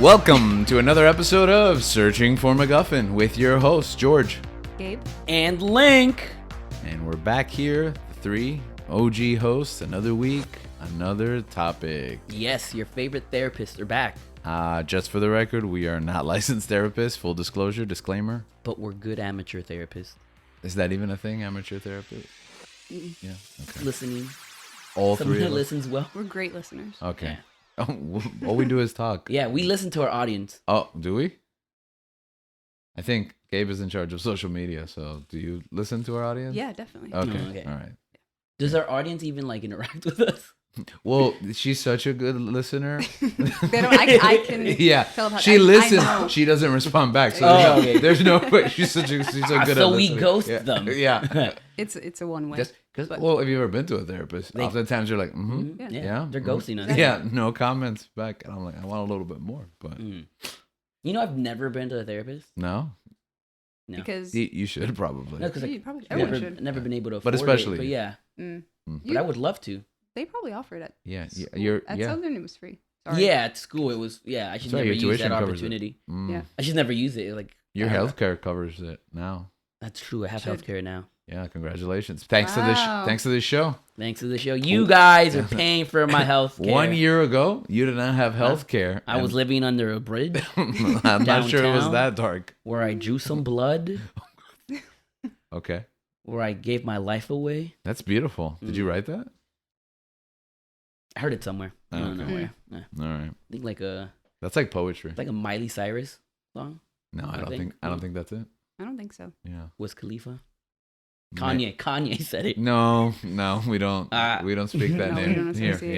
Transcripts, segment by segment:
Welcome to another episode of Searching for MacGuffin with your hosts, George, Gabe, and Link. And we're back here, the three OG hosts, another week, another topic. Yes, your favorite therapists are back. Just for the record, we are not licensed therapists. Full disclosure, disclaimer. But we're good amateur therapists. Is that even a thing, amateur therapist? Yeah. Okay. Listening. All Someone three who of us? listens well. we're great listeners. Okay. Yeah. Oh, all we do is talk. Yeah, we listen to our audience. Oh, do we? I think Gabe is in charge of social media, so do you listen to our audience? Yeah, definitely. Okay. Okay. All right. Does our audience even interact with us? Well, she's such a good listener. They don't, I can Yeah, tell about she I know. listens. She doesn't respond back. So Oh, okay. there's no way. She's so good at So we listening. ghost Yeah. them. Yeah. It's a one way. Just because, But- well, have you ever been to a therapist? They- Oftentimes you're like, mm-hmm. Yeah. Yeah. They're mhm. ghosting us. Yeah, no comments back. And I'm like, I want a little bit more, but Mm. You know, I've never been to a therapist. no. No. Because You should probably. No, because you probably I've everyone never, should. never been able to But afford especially- it. But yeah, Mm. Mm. but I would love to. They probably offer it at Yeah, school. you're at yeah. Southern. It was free. Sorry. Yeah, at school it was. Yeah, I should Sorry, never your use tuition that covers it. opportunity. Mm. Yeah. I should never use it. Your I don't know. healthcare covers it now. That's true. I have Should. healthcare now. Yeah, congratulations. Thanks to this. Wow. Thanks to this show. Thanks to the show. You guys are paying for my health care. 1 year ago, you did not have health care. I was living under a bridge I'm not sure it was downtown. that dark. where I drew some blood, Okay. where I gave my life away. That's beautiful. Did you write that? I heard it somewhere. I don't know Okay. where. Yeah. All right. I think like a That's like poetry. it's like a Miley Cyrus song. No, I I don't think- think I don't think that's it. I don't think so. Yeah. Wiz Khalifa. Ma- Kanye said it. No, we don't Ah. we don't speak that No, we name don't here. associate.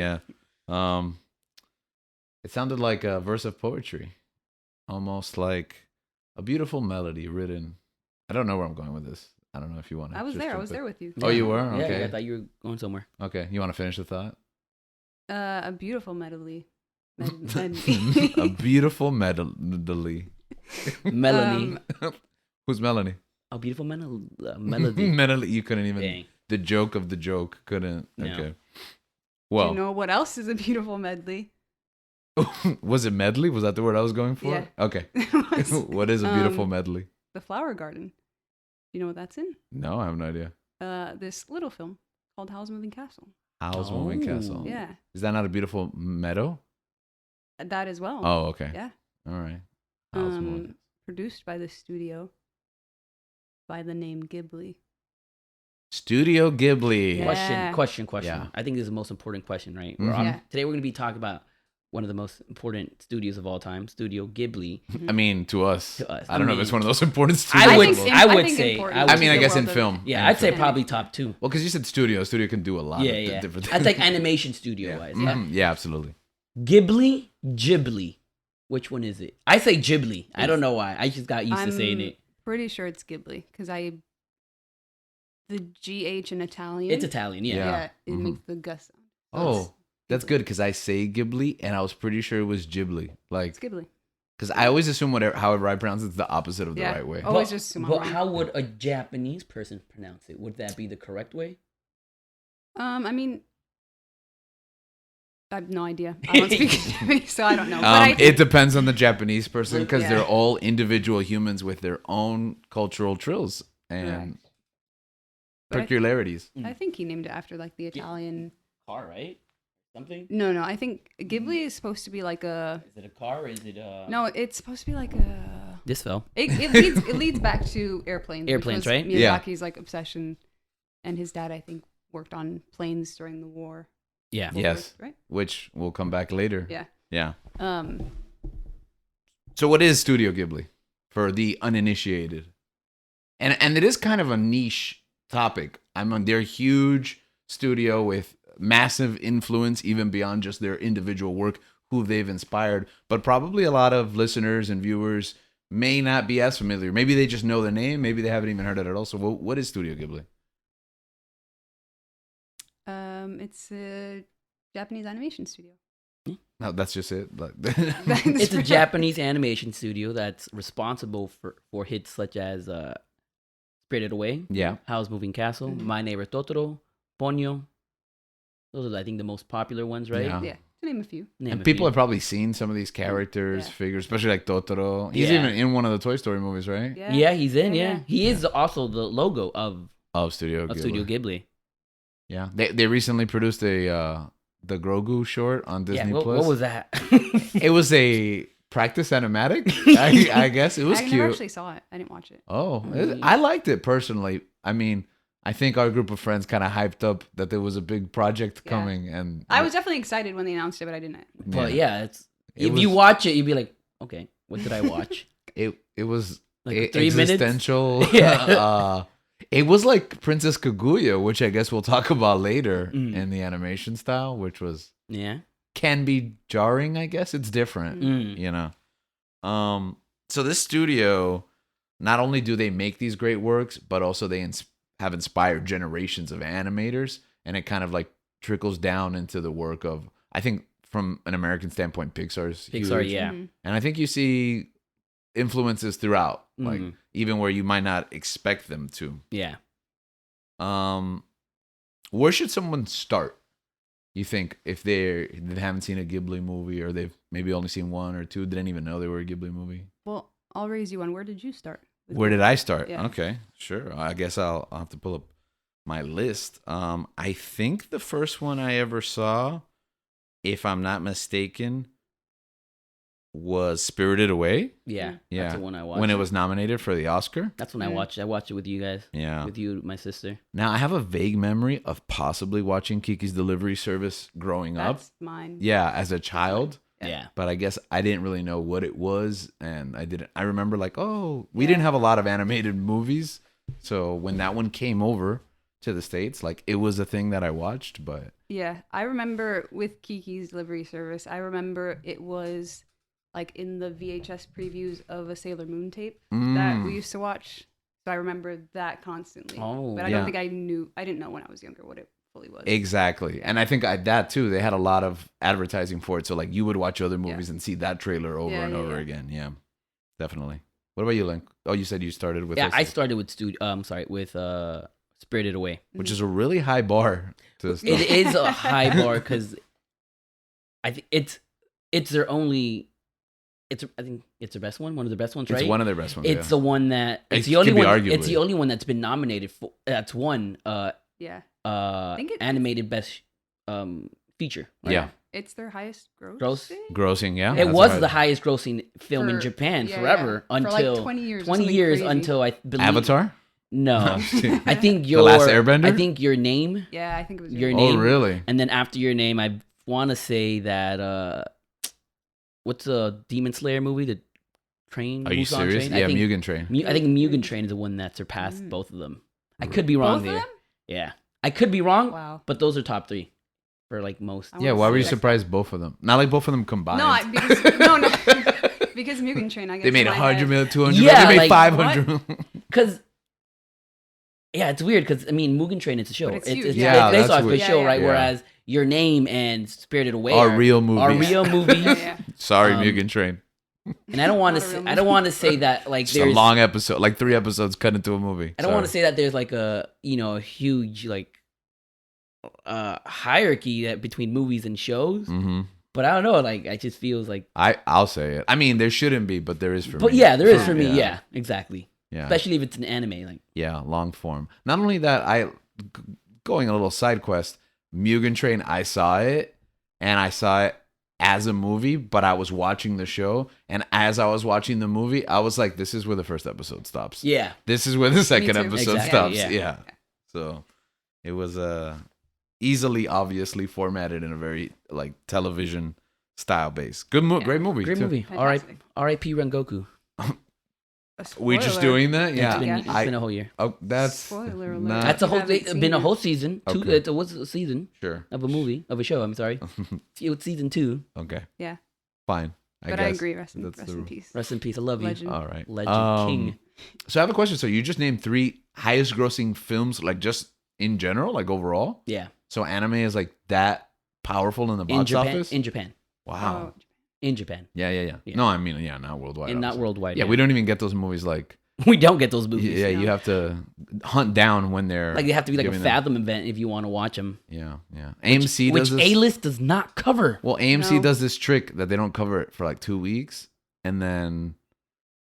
Yeah. It sounded like a verse of poetry. Almost like a beautiful melody written. I don't know where I'm going with this. I don't know if you want to. I was there with you. Oh, you were? Yeah, Okay. I thought you were going somewhere. Okay. You want to finish the thought? A beautiful medley. A beautiful medley. Melanie. Who's Melanie? A beautiful melody. Melody. You couldn't even. Dang. The joke of the joke couldn't. No. Okay. Do Well, you know what else is a beautiful medley? was it medley? Was that the word I was going for? Yeah. Okay. It was What is a beautiful Um, medley? the Flower Garden. You know what that's in? No, I have no idea. This little film called Howl's Moving Castle. Howl's Moving Oh. Castle. Yeah, Is that not a beautiful meadow? that as well. Oh, okay. Yeah. All right. Howl's Moving. Produced by the studio by the name Ghibli. Studio Ghibli. Yeah. Question. Yeah. I think this is the most important question, right? Mhm. Yeah. Today we're going to be talking about one of the most important studios of all time, Studio Ghibli. I mean, to us. To us. I don't know if I it's mean, one of those important I studios. would- think I would think say- important I to I mean, I the guess in world of- film. Yeah, And I'd say film. probably top two. Well, because you said studio. Studio can do a lot Yeah, of yeah. different I'd things. like animation studio wise. Yeah. Mhm. Yeah, absolutely. Ghibli. Which one is it? I say Ghibli. I don't know why. I just got used to saying it. Pretty sure it's Ghibli because the GH in Italian. It's Italian, yeah. Yeah. It Mhm. makes the gus sound. Oh, that's good because I say Ghibli and I was pretty sure it was Ghibli. Like, It's Ghibli. because I always assume however I pronounce it's the opposite of the Yeah. right way. Oh. Always just assume I'm But wrong. how would a Japanese person pronounce it? Would that be the correct way? I mean, I have no idea. I don't speak Japanese, so I don't know. But I think, It depends on the Japanese person because Yeah. they're all individual humans with their own cultural trills and Correct. But peculiarities. I think he named it after like the Italian. Car, right? Something? No, I think Ghibli is supposed to be like a. Is it a car or is it a... No, it's supposed to be like a. This fell. It leads back to airplanes. Airplanes, which was right? Yeah. Miyazaki's like obsession, and his dad, I think, worked on planes during the war. Yeah. World Yes. War, right? Which will come back later. Yeah. Yeah. Um. So what is Studio Ghibli for the uninitiated? And it is kind of a niche topic. I mean, they're a huge studio with massive influence, even beyond just their individual work, who they've inspired. But probably a lot of listeners and viewers may not be as familiar. Maybe they just know the name. Maybe they haven't even heard it at all. So what is Studio Ghibli? It's a Japanese animation studio. No, that's just it. Like, It's a Japanese animation studio that's responsible for hits such as Spirited Away, yeah. Howl's Moving Castle, Mhm. My Neighbor Totoro, Ponyo. Those are, I think, the most popular ones, right? Yeah. Yeah. can name a few. And people have probably seen some of these characters, Yeah. figures, especially like Totoro. He's Yeah. even in one of the Toy Story movies, right? Yeah, he's in. Yeah, he is also the logo of Studio Ghibli. Studio Ghibli. Yeah, they recently produced the Grogu short on Disney Yeah, Plus. what was that? It was a practice animatic, I guess. It was I cute. never actually saw it. I didn't watch it. Oh, I liked it personally. I mean, I think our group of friends kind of hyped up that there was a big project Yeah. coming, and I was definitely excited when they announced it, but I didn't. But yeah, It if you was- watch it, you'd be like, okay, what did I watch? it was Like 3 minutes. existential. Yeah. It was like Princess Kaguya, which I guess we'll talk about later Mm. in the animation style, which Yeah. can be jarring. I guess it's different, Mm. you know. So this studio, not only do they make these great works, but also they have inspired generations of animators, and it kind of like trickles down into the work of, I think, from an American standpoint, Pixar's Pixar, huge. yeah. Mhm. And I think you see influences throughout, like Mhm. even where you might not expect them to. Yeah. Where should someone start? You think if they haven't seen a Ghibli movie, or they've maybe only seen one or two, didn't even know they were a Ghibli movie? Well, I'll raise you one. Where did you start? with Where it? did I start? Yeah. Okay, sure. I guess I'll have to pull up my list. I think the first one I ever saw, if I'm not mistaken, was Spirited Away. Yeah. Yeah, That's the one I watched. when it was nominated for the Oscar. That's when I Mm. watched. I watched it with you guys. Yeah. With you, my sister. Now I have a vague memory of possibly watching Kiki's Delivery Service growing up. That's mine. Yeah, as a child. Yeah. Yeah. But I guess I didn't really know what it was, and I remember like, oh, we Yeah. didn't have a lot of animated movies, so when that one came over to the States, like it was a thing that I watched. But Yeah, I remember with Kiki's Delivery Service, I remember it was like in the VHS previews of a Sailor Moon tape that we used to watch. So I remember that constantly. Oh, but I yeah. don't think I didn't know when I was younger what it fully was. Exactly. And I think that too, they had a lot of advertising for it, so like you would watch other movies and see that trailer over and over again. Yeah, definitely. What about you, Link? Oh, you said you started with I started with Spirited Away. which is a really high bar to start. It is a high bar because I think it's their only. I think it's their best one. One of the best ones, right? It's one of their best ones. It's the one that it's It the only could be one. It's arguably. the only one that's been nominated for. That's won. Yeah. think it- Animated best feature. Right? Yeah. It's their highest gross. Gross? Grossing, yeah. It that's was right. the highest grossing film in For- Japan yeah, forever yeah. For until like 20 years. or 20 something years crazy. until I believe Avatar. No, I'm just kidding. I think The your Last Airbender? I think your name, Yeah, I think it was Your your name. Oh, really? and then after your name, I want to say that what's the Demon Slayer movie? The train. Are you Busan serious? Train? Yeah, I think, Mugen Train. I think Mugen Train is the one that surpassed Mm. both of them. I could be wrong Both of there. them? Yeah, I could be wrong, Wow. but those are top 3 for like most. I Yeah, wanna why were you see it. surprised both of them? Not like both of them combined. No, because no. Because Mugen Train, I guess. They made in my 100 head- million, 200 Yeah, million. They made like, 500. Because yeah, it's weird because I mean Mugen Train it's a show. But it's It's, huge. it's Yeah, based that's off a weird. show, Yeah, right? yeah. Whereas Your Name and Spirited Away Are real movies. Are real movies. Yeah. Sorry, Um, Mugen Train. And I don't want to Not a say real I don't want to say that like It's a there's long episode, like 3 episodes cut into a movie. I don't want to say that there's like a a huge like hierarchy that between movies and shows. Mm-hmm. But I don't know, like I just feels like I'll say it. I mean, there shouldn't be, but there is for me. but yeah, there is for me, Yeah. yeah, exactly. Yeah. Especially if it's an anime, like Yeah, long form. Not only that, going a little side quest, Mugen Train, I saw it, and I saw it as a movie, but I was watching the show, and as I was watching the movie, I was like, this is where the first episode stops. yeah. This is where the second too. episode Exactly, stops. yeah. Yeah. So it was easily, obviously formatted in a very like television style base. Good great movie. Great too. movie. Fantastic. R.I.P. Rengoku. A We just spoiler. doing that? It's Yeah. been, Yeah. it's been a whole year. Oh, that's Spoiler alert. not- That's a whole. haven't It's seen been a it. whole season. Okay. It was a season sure. of a movie of a show. I'm sorry. It was season 2. Okay. Yeah. Fine. But guess I agree. Rest in that's the- peace. Rest in peace. I love you. Legend. All right. Legend King. So I have a question. So you just named 3 highest grossing films, like just in general, like overall. Yeah. So anime is like that powerful in the box In Japan. office. In Japan. Wow. Oh, In Japan. Yeah. Yeah. No, I mean, yeah, not worldwide. And not obviously. worldwide. Yeah, we don't even get those movies like We don't get those movies. Yeah, no. you have to hunt down when they're Like they have to be like a giving them- Fathom event if you want to watch them. Yeah. AMC Which does this. A-list does not cover. Well, AMC No. does this trick that they don't cover it for like 2 weeks, and then,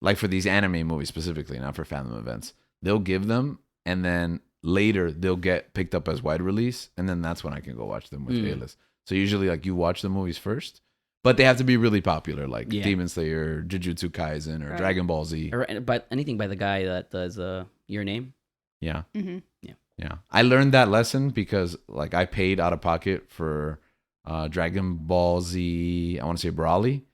like for these anime movies specifically, not for Fathom events, they'll give them, and then later they'll get picked up as wide release, and then that's when I can go watch them with A-list. So usually, like you watch the movies first, but they have to be really popular, like Demon Slayer, Jujutsu Kaisen, or Dragon Ball Z, Or but anything by the guy that does Your Name. Yeah. Mm-hmm. Yeah. I learned that lesson because like I paid out of pocket for Dragon Ball Z, I want to say Brawly,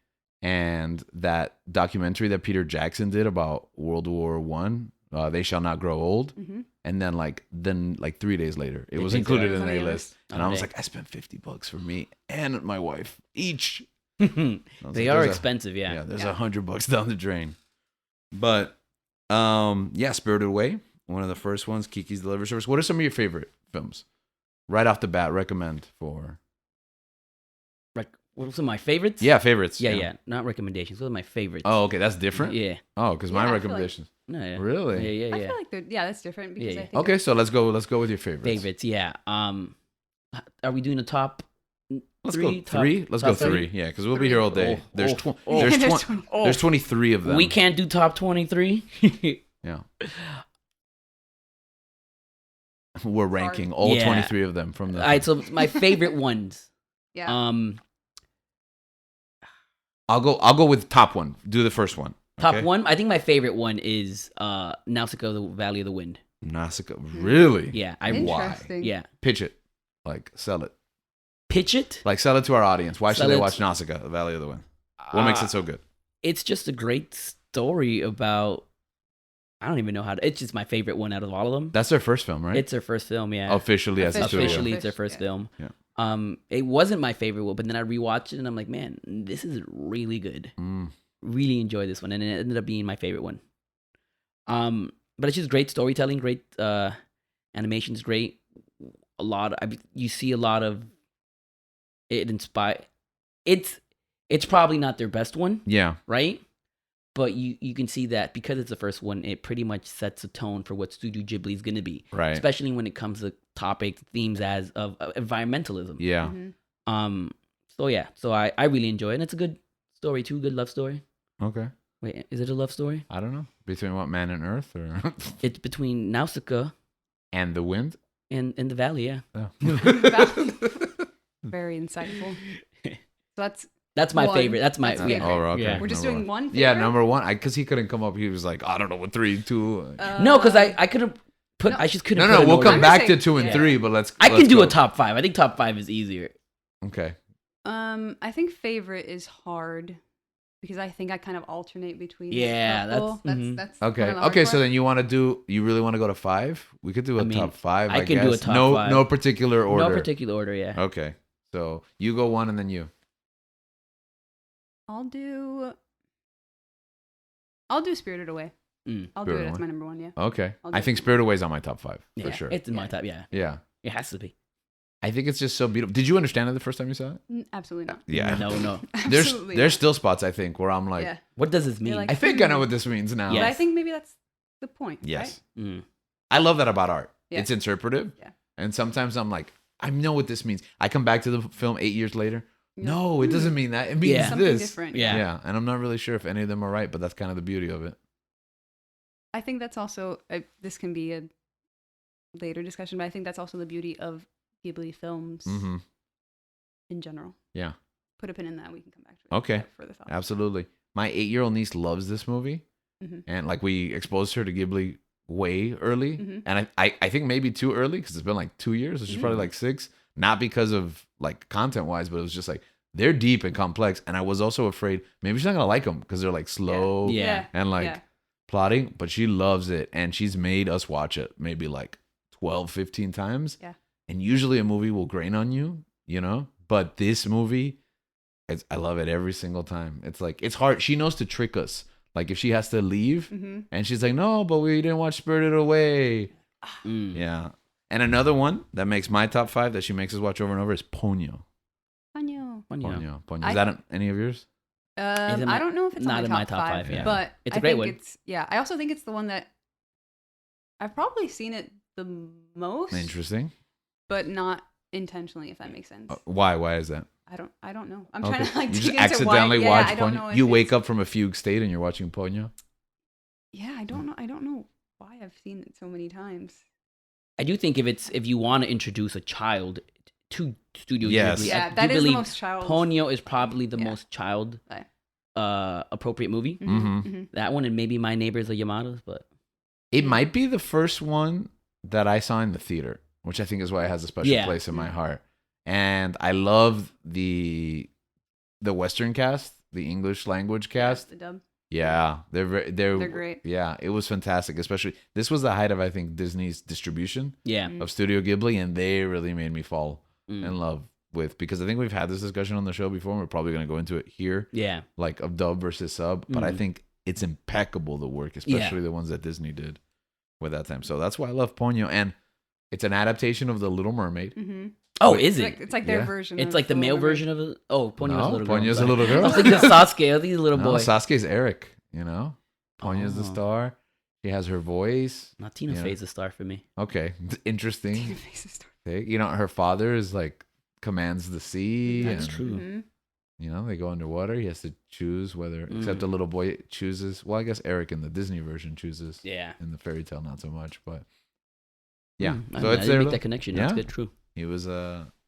and that documentary that Peter Jackson did about World War One, They Shall Not Grow Old. Mm-hmm. And then like 3 days later, it was takes it included out. in On the the A-list. list. And I was Okay. like, I spent $50 for me and my wife each. They I was like, are there's expensive, Yeah, yeah. there's Yeah. $100 down the drain. But yeah, Spirited Away, one of the first ones, Kiki's Delivery Service. What are some of your favorite films? Right off the bat, recommend for. Like, what are some of my favorites? Yeah, favorites. Yeah. Not recommendations. What are my favorites? Oh, okay, that's different. Yeah. Oh, because Yeah, my I feel like- recommendations. No, yeah. Really? Yeah. I feel like that's different because Yeah, I yeah. think Okay, so let's go with your favorites. Favorites, yeah. Are we doing the top Let's three? go three. Let's go top three. Yeah, because we'll be here all day. Oh, There's oh, tw- oh. there's There's 20 20. there's 23 of them. We can't do top 23. Yeah. We're ranking all Yeah. 23 of them from the. All right, so my favorite ones. yeah. I'll go with top one. Do the first one. Top okay? one. I think my favorite one is Nausicaa, the Valley of the Wind. Nausicaa. Really? Yeah, Why? Interesting. Yeah. Pitch it. Like sell it. Pitch it. Like sell it to our audience. Why should Sell they it- watch Nausicaa, the Valley of the Wind? What makes it so good? It's just a great story about. I don't even know how to. It's just my favorite one out of all of them. That's their first film, right? It's their first film. Yeah. Officially as a studio. Officially, it's their first Yeah. film. Yeah. It wasn't my favorite one, but then I rewatched it and I'm like, man, this is really good. Mm. Really enjoyed this one, and it ended up being my favorite one. But it's just great storytelling, great animation's great. You see a lot of it inspire. It's probably not their best one, Yeah. right? But you can see that because it's the first one, it pretty much sets a tone for what Studio Ghibli is going to be, Right. especially when it comes to topics, themes as of environmentalism. Yeah. Mhm. So I really enjoy it. And it's a good story too, good love story. Okay. Wait, is it a love story? I don't know. Between what, Man and Earth or It's between Nausicaa and the Wind? and the valley, yeah. Oh. Very insightful. So That's my One. favorite. That's my That's yeah. Oh, okay. Yeah. we're just Number doing one. Yeah, favorite? number one. Because he couldn't come up. He was like, I don't know what 3, 2. No, because Uh, I couldn't put. no. I just couldn't. No, put an we'll order. come I'm back gonna to say- 2 and yeah. 3, but let's. I can let's do go. a top 5. I think top 5 is easier. Okay. I think favorite is hard because I think I kind of alternate between. Yeah, a couple. that's- mhm. that's Okay. kinda the hard Okay. So part. then you really want to go to 5? We could do a I mean, top 5. I I can do a guess. top no, 5. No particular order. No particular order. Yeah. Okay. So you go 1 and then you. I'll do Spirited Away. Mm. I'll do Spirited it as Away. my number one. Yeah. Okay. I'll I do think it. Spirited Away is on my top 5 Yeah, for sure. It's in my Yeah. top. Yeah. Yeah. It has to be. I think it's just so beautiful. Did you understand it the first time you saw it? Absolutely not. Yeah. No. Absolutely There's not. still spots I think where I'm like, Yeah. What does this mean? like- I think I know what this means now. But Yes. I think maybe that's the point. Yes. Mm. I love that about art. Yeah. It's interpretive. Yeah. And sometimes I'm like, I know what this means. I come back to the film 8 years later. Right? No, it doesn't mean that. It means Yeah. Something this. different. Yeah. Yeah. And I'm not really sure if any of them are right, but that's kind of the beauty of it. I think that's also this can be a later discussion, but I think that's also the beauty of Ghibli films Mm-hmm. in general. Yeah. Put a pin in that. We can come back to it. Okay. For the thought. Absolutely. My 8-year-old niece loves this movie. Mhm. And like we exposed her to Ghibli way early. Mhm. And I think maybe too early because it's been like 2 years. So she's probably Mhm. like 6. Not because of like content wise, but it was just like they're deep and complex. And I was also afraid maybe she's not going to like them because they're like slow Yeah. and like Yeah. plotting. But she loves it. And she's made us watch it maybe like 12, 15 times. Yeah. And usually a movie will grain on you, you know? But this movie, I love it every single time. It's like, it's hard. She knows to trick us. Like if she has to leave Mm-hmm. and she's like, no, but we didn't watch Spirited Away. Mm. Yeah. And another one that makes my top 5 that she makes us watch over and over is Ponyo. Ponyo. Fun, yeah. Ponyo. I- Is that any of yours? I don't know if it's not on my top five, yeah. but It's a I great think one. it's I also think it's the one that I've probably seen it the most, Interesting. but not intentionally, if that makes sense. Why? Why is that? I don't know. I'm Okay. trying to like You dig just into why. accidentally Yeah, watch I don't Ponyo. know if You wake it's- up from a fugue state and you're watching Ponyo. Yeah, I don't know. I don't know why I've seen it so many times. I do think if you want to introduce a child to Studio Yes. Ghibli, Yeah, I do that is the believe most child. Ponyo is probably the Yeah. most child Right. appropriate movie. Mm-hmm. That one and maybe My Neighbors Are Yamadas, but It might be the first one that I saw in the theater, which I think is why it has a special Yeah. place in my heart. And I love the Western cast, the English language cast. The dub. Yeah, they're great. Yeah, it was fantastic. Especially this was the height of I think Disney's distribution yeah. of Studio Ghibli, and they really made me fall Mm. in love with, because I think we've had this discussion on the show before. And we're probably going to go into it here, Yeah. like of dub versus sub. But I Mhm. think it's impeccable, the work, especially the ones that Disney did with that time. So that's why I love Ponyo, and it's an adaptation of The Little Mermaid. Mm-hmm. Oh, Wait, is It's it? like, it's like their Yeah. version. It's of like the male Little Mermaid. version of it. Oh, Ponyo's No, a little girl. Ponyo's a Sorry. little girl. I was thinking of Sasuke. I think he's a little No, boy. Sasuke's Eric. You know, Ponyo's the Oh. star. She has her voice. Not Tina Yeah. Fey's a star for me. Okay, interesting. Tina Fey's a star. You know, her father is like commands the sea. That's and, true. Mhm. You know, they go underwater. He has to choose whether, except the little boy chooses. Well, I guess Eric in the Disney version chooses. Yeah. In the fairy tale, not so much, but yeah. I So it's didn't their make that connection. That's yeah. good. True. He was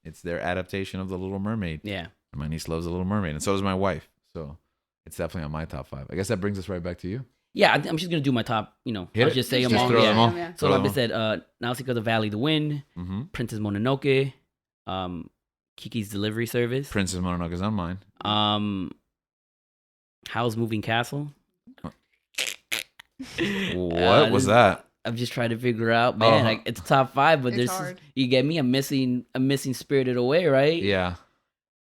it's their adaptation of The Little Mermaid. Yeah. My niece loves The Little Mermaid, and so does my wife. So it's definitely on my top 5. I guess that brings us right back to you. Yeah. I'm just gonna do my top. Hit I'll it. just say Just them all. throw Yeah. them all. Yeah. So Throw like I them said, Nausicaa the Valley, The Wind, Mm-hmm. Princess Mononoke, Kiki's Delivery Service, Princess Mononoke's on mine. Howl's Moving Castle. What was that? I'm just trying to figure out, man. Uh-huh. It's top 5, but It's there's hard. you get me. I'm missing Spirited Away, right? Yeah.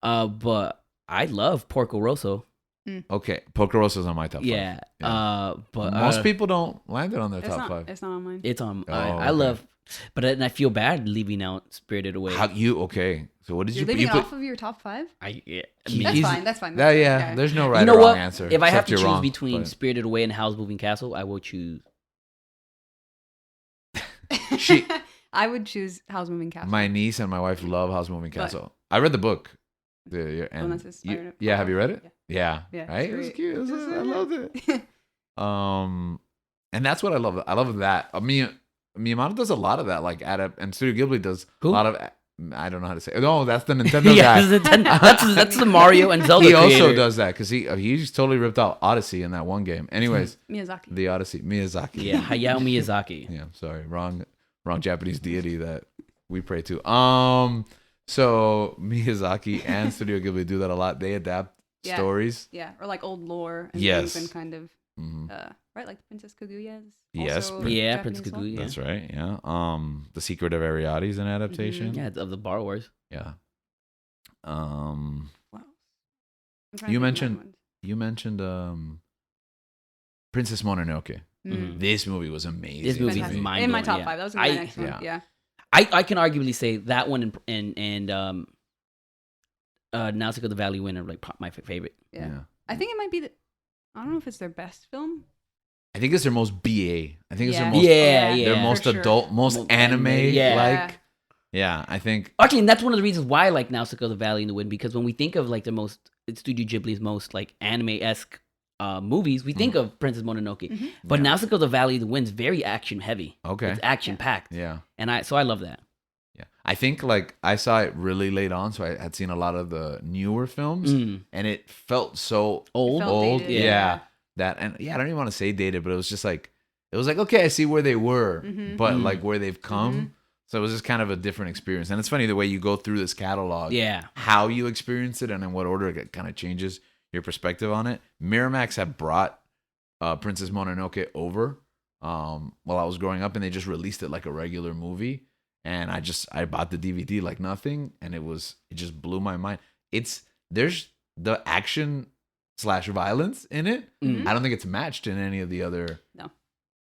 But I love Porco Rosso. Okay. Porco Rosso's on my top 5. Yeah. But Most people don't land it on their It's top not. 5. It's not on mine. it's on. Oh, I okay. love, but then I feel bad leaving out Spirited Away. How you okay? So what did You're you leaving you it put? off of your top 5? I mean, That's He's- fine. That's fine. That, That's yeah, fine. there's no right you know or wrong what? answer. If I have except to you're choose wrong, between but- Spirited Away and Howl's Moving Castle, I will choose. She- I would choose Howl's Moving Castle. my niece and my wife love House Moving But- Castle. I read the book. And that's his- you- yeah, have you read it? Yeah, Yeah, it's right. It was great. cute. It's I so loved good. it. And that's what I love. I love that. Miyamoto does a lot of that, like and Studio Ghibli does Who? a lot of. I don't know how to say. No, that's the Nintendo yeah, guy. that's the Mario and Zelda He also creator. does that because he's totally ripped out Odyssey in that one game. Anyways, Miyazaki. the Odyssey, Miyazaki. Yeah, Hayao Miyazaki. Yeah, sorry, wrong Japanese deity that we pray to. So Miyazaki and Studio Ghibli do that a lot. They adapt Yeah. stories. Yeah, or like old lore and Yes. things and kind of Mhm. right, like Princess Kaguya is Yes, also Yeah, Japanese Princess as well. Kaguya. Yeah. That's right. Yeah. The Secret of Ariadne is an adaptation. Yeah, it's of the Borrowers. Yeah. What else? I'm trying You to think of mentioned- other ones. You mentioned Princess Mononoke. Mhm. This movie was amazing. This movie's to me. Fantastic. mind in my blowing, top yeah. 5. That was gonna be my I- next one. yeah. Yeah. I can arguably say that one and Nausicaa the Valley Wind are like my favorite. Yeah. I think it might be I don't know if it's their best film. I think it's their most BA. I think it's their Yeah. most Yeah, their yeah. most for sure. adult, most Most anime anime, yeah. like. Yeah, I think Actually, and that's one of the reasons why I like Nausicaa the Valley in the Wind, because when we think of like Studio Ghibli's most like anime-esque movies, we think of Princess Mononoke. Mhm. But Yeah. Nausicaa the Valley of the Wind's very action heavy. okay. It's action packed. Yeah. And I love that. Yeah. I think like I saw it really late on, so I had seen a lot of the newer films Mm. and it felt so Old. Felt old. dated, Yeah. That and yeah, I don't even want to say dated, but it was just like okay, I see where they were, Mhm. but Mm. like where they've come. So it was just kind of a different experience. And it's funny the way you go through this catalog, Yeah. how you experience it and in what order it kind of changes your perspective on it. Miramax had brought Princess Mononoke over while I was growing up, and they just released it like a regular movie. And I bought the DVD like nothing, and it just blew my mind. There's the action / violence in it. Mm. I don't think it's matched in any of the other. No.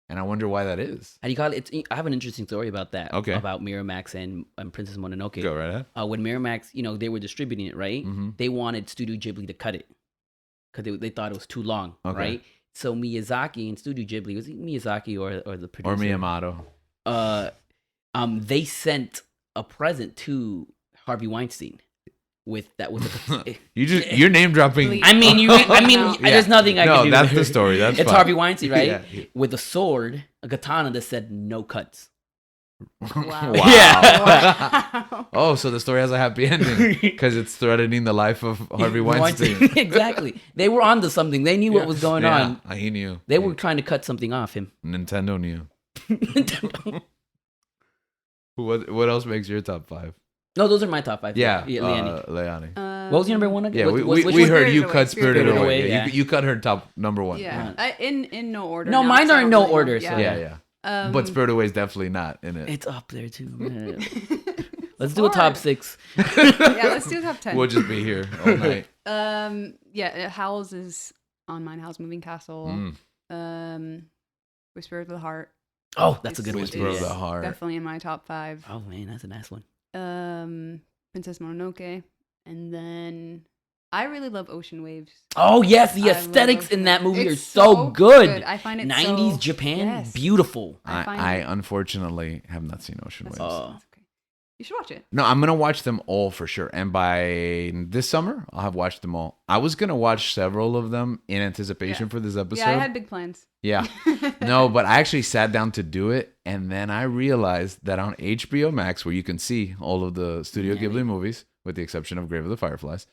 And I wonder why that is. How do you call it? I have an interesting story about that. Okay. About Miramax and Princess Mononoke. Go right ahead. When Miramax, they were distributing it, right? Mm-hmm. They wanted Studio Ghibli to cut it because they thought it was too long, Okay. right? So Miyazaki and Studio Ghibli, was it Miyazaki or the producer? Or Miyamoto. They sent a present to Harvey Weinstein with You're name dropping. I mean, Yeah. there's nothing I can do. That's the story. That's it's fine. Harvey Weinstein, right? Yeah. With a sword, a katana that said no cuts. Wow. Yeah. Wow. Oh, so the story has a happy ending because it's threatening the life of Harvey Weinstein. Exactly. They were onto something. They knew what was going on. He knew. They were trying to cut something off him. Nintendo knew. What else makes your top 5? No, those are my top 5. Yeah, Leanne. Leani. What was your number 1 again? Yeah, Which we one? heard you Spirited cut Spirited Away. Away. Yeah. You cut her top number 1. Yeah. In no order. No, now, mine so are I in don't no really order, know. so- Yeah. But Spirited Away is definitely not in it. It's up there too. Let's do a top 6. Yeah, let's do top 10. We'll just be here all night. Howl's is on mine. Howl's Moving Castle. Whisper of the Heart. Oh, that's a good one Whisper too. of Yeah. the Heart. Definitely in my top 5. Oh man, that's a nice one. Princess Mononoke, and then I really love Ocean Waves. Oh yes, the I love aesthetics in Ocean that Waves. movie It's are so good. I find it 90s so, Japan, yes. beautiful. I unfortunately have not seen Ocean Waves. Oh. That's okay. You should watch it. No, I'm gonna watch them all for sure. And by this summer, I'll have watched them all. I was gonna watch several of them in anticipation Yeah. for this episode. Yeah, I had big plans. Yeah. No, but I actually sat down to do it, and then I realized that on HBO Max, where you can see all of the Studio Yeah, Ghibli movies, with the exception of Grave of the Fireflies,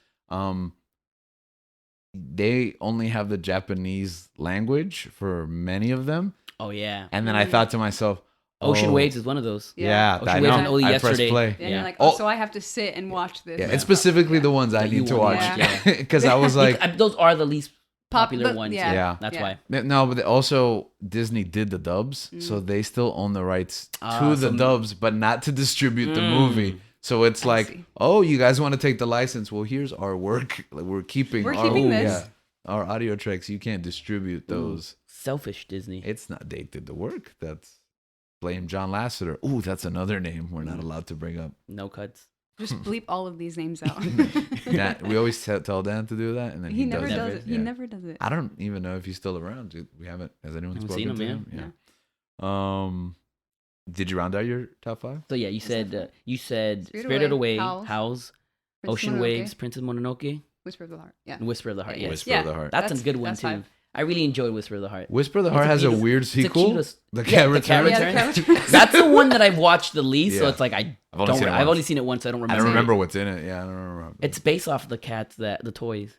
they only have the Japanese language for many of them. Oh yeah, And then I thought to myself, Ocean oh, Waves is one of those. Yeah, Ocean I Waves know. and Only I pressed Yesterday. play. And Yeah. you're like, Oh. so I have to sit and watch this. Yeah, it's specifically the ones I That you need to wanna watch watch, because I was like, Those are the least popular but- ones. yeah. Yeah. That's Yeah. why. no, but also Disney did the dubs, so they still own the rights to the so- dubs, but not to distribute the Mm. movie. So it's I like, see. oh, you guys want to take the license? Well, here's our work. Like, we're keeping this. our audio tracks. You can't distribute those. Selfish Disney. It's not they did the work. That's blame John Lasseter. Ooh, that's another name we're not allowed to bring up. No cuts. Just bleep all of these names out. We always tell Dan to do that, and then he never does does it. He Yeah. never does it. I don't even know if he's still around. Dude. We haven't. Has anyone Haven't spoken seen to him, him? Yeah. Did you round out your top 5? So yeah, you said Spirited Spirited Away, Away, Howl's, Princess Ocean Mononoke, Waves, Princess Mononoke, Whisper of the Heart. Yeah. and Whisper of the Heart. Yeah. Yes, Whisper of the Heart. that's a good one that's too. 5. I really enjoyed Whisper of the Heart. Whisper of the It's Heart a has a beautiful- weird it's the sequel. cutest- The Yeah, Cat the Cat Returns. Yeah, the Returns. Cat Returns. That's the one that I've watched the least, so Yeah. it's like I I've only seen it I've once. only seen it once, so I don't I remember. don't remember what's in it. Yeah, I don't remember. It's based off the cats that the toys.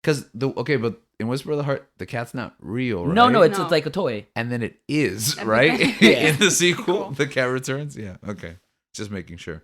because but in Whisper of the Heart, the cat's not real, right? No, it's No. like a toy. And then it is, And right? Yeah. In the sequel, Cool. The Cat Returns. Yeah, okay. Just making sure.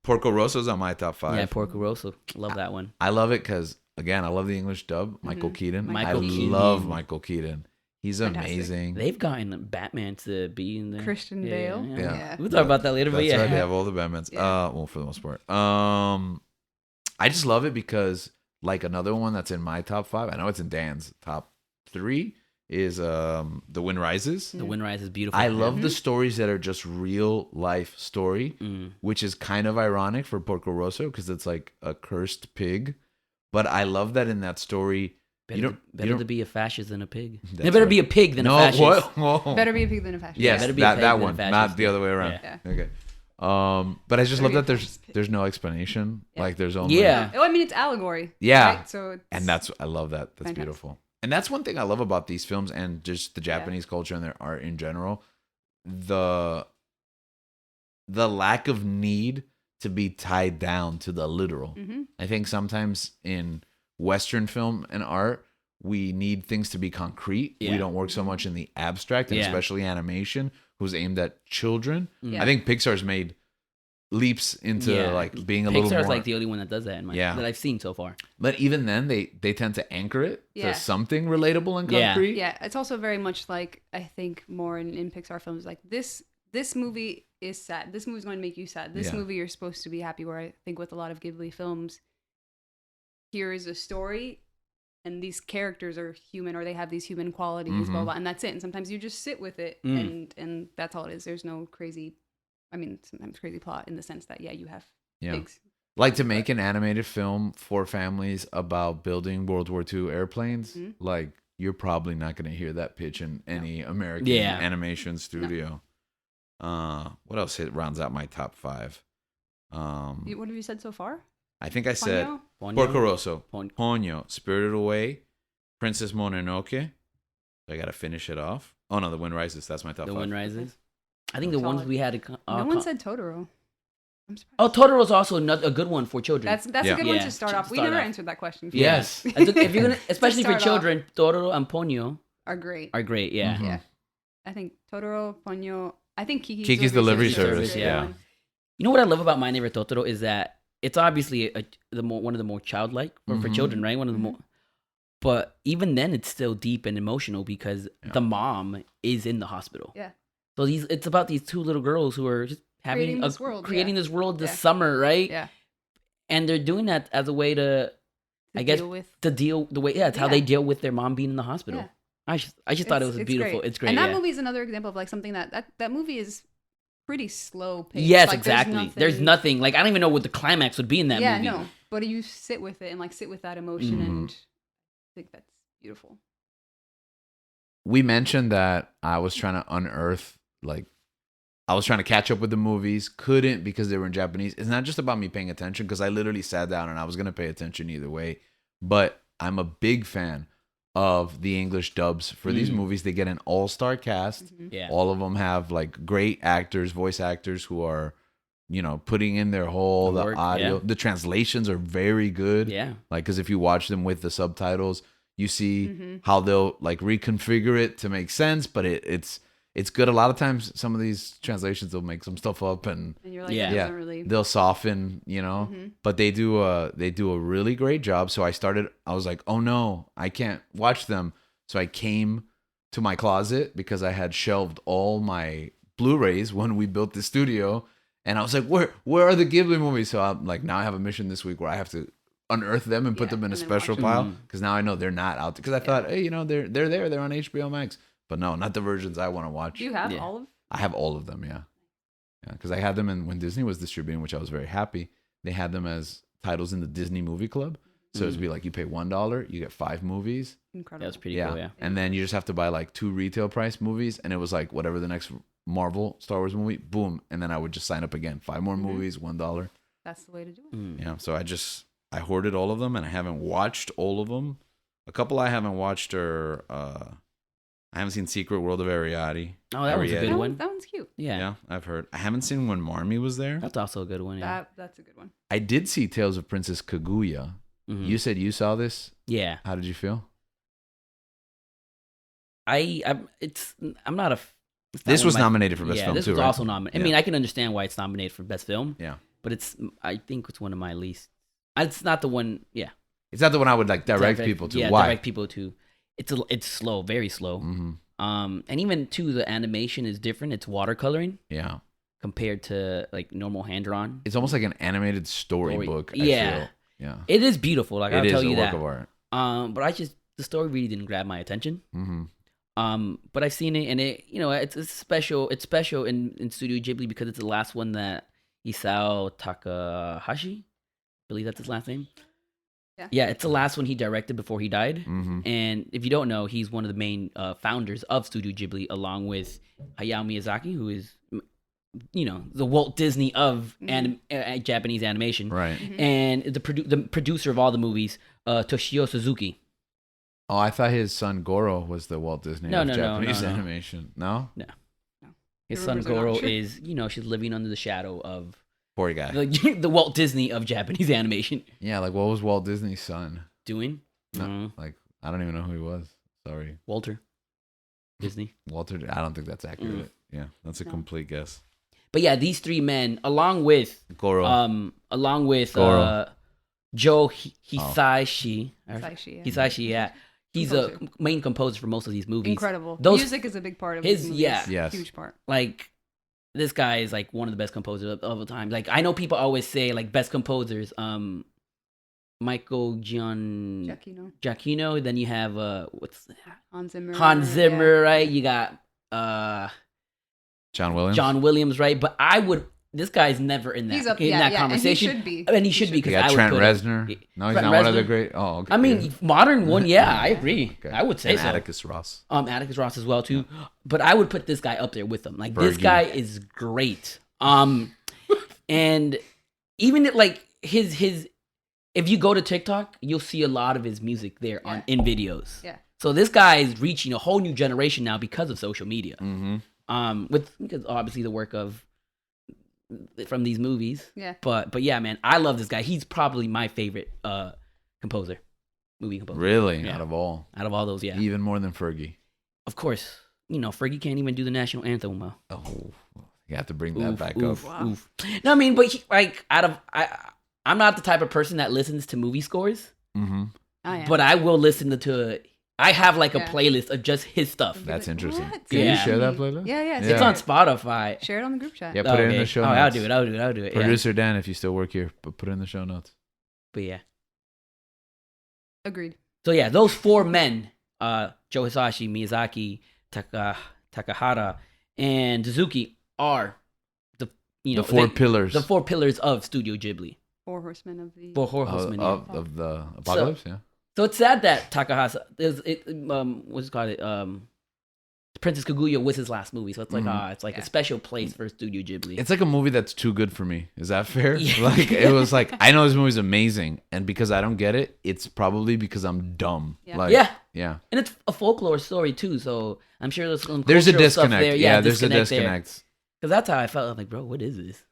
Porco Rosso's on my top 5. Yeah, Porco Rosso. Love that one. I love it because again, I love the English dub. Michael Keaton. Michael I Keaton. love Michael Keaton. He's Fantastic. amazing. They've gotten Batman to be in there. Christian Yeah, Bale. yeah. Yeah. We'll talk about that later, but That's yeah. right. They have all the Batmans. Yeah. Well, for the most part. I just love it because like another one that's in my top 5. I know it's in Dan's top 3 is The Wind Rises. The Wind Rise is beautiful. I love the stories that are just real life story, which is kind of ironic for Porco Rosso because it's like a cursed pig. But I love that in that story. Better, you don't- to be a fascist than a pig. That's It better right. be a pig than no, a fascist. what? Whoa. Better be a pig than a fascist. Yes, better be a pig that than a one, fascist. not the other way around. Yeah. Okay. But I just love Better that be a there's fascist pig. there's no explanation. Yeah. Like there's only Yeah. Oh, I mean, it's allegory. Yeah. Right? So it's, And I love that. That's Fantastic. beautiful. And that's one thing I love about these films and just the Japanese culture and their art in general. The lack of need to be tied down to the literal. Mhm. I think sometimes in Western film and art, we need things to be concrete. We Yeah. don't work so much in the abstract, and Yeah. especially animation, who's aimed at children. Yeah. I think Pixar's made leaps into Yeah. like being a Pixar's little more. like the only one that does that in my Yeah. that I've seen so far. But even then, they tend to anchor it Yeah. to something relatable and Yeah. concrete. Yeah, it's also very much like I think more in Pixar films like this movie is sad. This movie's going to make you sad. This Yeah. movie you're supposed to be happy. Where I think with a lot of Ghibli films, here is a story, and these characters are human or they have these human qualities, blah blah, and that's it. And sometimes you just sit with it, and that's all it is. There's no crazy, I mean, sometimes crazy plot in the sense that you have Yeah. pigs. Like to make an animated film for families about building World War II airplanes, like you're probably not going to hear that pitch in any American animation studio. What else rounds out my top 5? What have you said so far? I think I said Ponyo? Porco Rosso, Ponyo, Spirited Away, Princess Mononoke. I got to finish it off. Oh no, The Wind Rises. That's my top 5. The Wind Rises. I think the ones we had. No one said Totoro. I'm surprised. Oh, Totoro's also a good one for children. That's a good one to start off. We never answered that question. Yes. If you're gonna, especially for children, Totoro and Ponyo are great. Yeah. Mm-hmm. Yeah. I think Totoro, Ponyo. I think Kiki's Delivery Service. Yeah. You know what I love about My Neighbor Totoro is that it's obviously one of the more childlike for children, right? One of the more. But even then, it's still deep and emotional because the mom is in the hospital. Yeah. So it's about these 2 little girls who are just creating this world this summer, right? Yeah. And they're doing that as a way to deal the way it's how they deal with their mom being in the hospital. Yeah. I just thought it was beautiful. Great. It's great. And that movie is another example of like something that movie is pretty slow paced. Yes, like, exactly. There's nothing like I don't even know what the climax would be in that movie. Yeah, no. But you sit with it and like sit with that emotion, and I think that's beautiful. We mentioned that I was trying to unearth, like, I was trying to catch up with the movies, couldn't because they were in Japanese. It's not just about me paying attention because I literally sat down and I was going to pay attention either way. But I'm a big fan of the English dubs for these movies. They get an all-star cast. Yeah. All of them have like great actors, voice actors who are, putting in their whole, the audio. Yeah. The translations are very good. Yeah. Like, because if you watch them with the subtitles, you see how they'll like reconfigure it to make sense, but it's good. A lot of times, some of these translations they'll make some stuff up, and you're like, doesn't really... they'll soften, But they do a really great job. So I was like, oh no, I can't watch them. So I came to my closet because I had shelved all my Blu-rays when we built the studio, and I was like, where are the Ghibli movies? So I'm like, now I have a mission this week where I have to unearth them and put them in a special pile because now I know they're not out there. Because I thought, hey, they're there, they're on HBO Max, but no, not the versions I want to watch. Do you have all of? I have all of them, yeah, because I had them when Disney was distributing, which I was very happy. They had them as titles in the Disney Movie Club, so it'd be like you pay $1, you get 5 movies. Incredible. That's pretty cool, yeah. And then you just have to buy like 2 retail price movies, and it was like whatever the next Marvel Star Wars movie, boom, and then I would just sign up again, 5 more movies, $1. That's the way to do it. Yeah, so I hoarded all of them, and I haven't watched all of them. A couple I haven't watched are I haven't seen Secret World of Ariadne. Oh, that was a good one. That one's cute. Yeah, I've heard. I haven't seen when Marmee was there. That's also a good one. Yeah, that's a good one. I did see Tales of Princess Kaguya. You said you saw this. Yeah. How did you feel? I'm not a. This was nominated for best film this too, was right? also nominated. Yeah. I mean, I can understand why it's nominated for best film. Yeah. But I think it's one of my least. It's not the one. Yeah. It's not the one I would like direct people to. Yeah, why? direct people to. It's slow, very slow. And even too, the animation is different. It's watercoloring. Yeah. Compared to like normal hand drawn. It's almost like an animated storybook. Yeah. I feel. Yeah. It is beautiful. Like I'll tell you that. It is a work of art. But the story really didn't grab my attention. But I've seen it, and it's special. It's special in Studio Ghibli because it's the last one that Isao Takahashi, I believe that's his last name. Yeah, it's the last one he directed before he died. And if you don't know, he's one of the main founders of Studio Ghibli, along with Hayao Miyazaki, who is, the Walt Disney of Japanese animation. Right. And the producer of all the movies, Toshio Suzuki. Oh, I thought his son Goro was the Walt Disney of Japanese animation. No? No. His son Goro is, she's living under the shadow of poor guy. The Walt Disney of Japanese animation. Yeah, like what was Walt Disney's son doing? No, like I don't even know who he was. Sorry. Walter Disney. Walter, I don't think that's accurate. Yeah, that's a complete guess. But yeah, these 3 men, along with Goro, Joe Hisaishi. Hisaishi, yeah. He's a main composer for most of these movies. Incredible. Music is a big part of his movies. Yeah. Yes. Huge part. Like, this guy is like one of the best composers of all time. Like, I know people always say like best composers. Michael Giacchino. Then you have what's that? Hans Zimmer, right? You got John Williams. Right? But I would this guy's never in that He's up, in that conversation. And he should be. And he should be You because got I would Trent put Reznor. him- No, he's Trent not one of the Reznor. great. Oh, okay. I mean, yeah. modern one, yeah, I agree. Okay. I would say And so. Atticus Ross. Atticus Ross as well too, but I would put this guy up there with him. Like this Fergie. guy is great. And even like his, if you go to TikTok, you'll see a lot of his music there in videos. Yeah. So this guy is reaching a whole new generation now because of social media. Mm-hmm. Because obviously the work of from these movies. Yeah. But yeah, man, I love this guy. He's probably my favorite movie composer. Really, Yeah. out of all, those, yeah. even more than Fergie. Of course, Fergie can't even do the national anthem well. Oh, you have to bring that back oof, up. Wow. oof. No, I mean, but I'm not the type of person that listens to movie scores, Mm-hmm. I am. but I will listen to. I have like a Yeah. playlist of just his stuff. That's interesting. What? Can you Yeah. share that playlist? Yeah, yeah. Yeah. It's on Spotify. Share it on the group chat. Yeah, put it in the show notes. I'll do it. I'll do it. Yeah. Producer Dan, if you still work here, put it in the show notes. But yeah. Agreed. So yeah, those four men, Joe Hisashi, Miyazaki, Takahata, and Suzuki are The four pillars. The four pillars of Studio Ghibli. Four horsemen of the. Four horsemen. yeah. of the apocalypse. Yeah. So it's sad that Takahata what's it called? Princess Kaguya was his last movie, so it's like it's like a special place for Studio Ghibli. It's like a movie that's too good for me. Is that fair? Yeah. Like it was like I know this movie's amazing, and because I don't get it, it's probably because I'm dumb. Yeah. Like, Yeah. yeah. And it's a folklore story too, so I'm sure there's some There's a cultural stuff disconnect. there. Yeah, there's a there. disconnect. Because that's how I felt. I'm like, bro, what is this?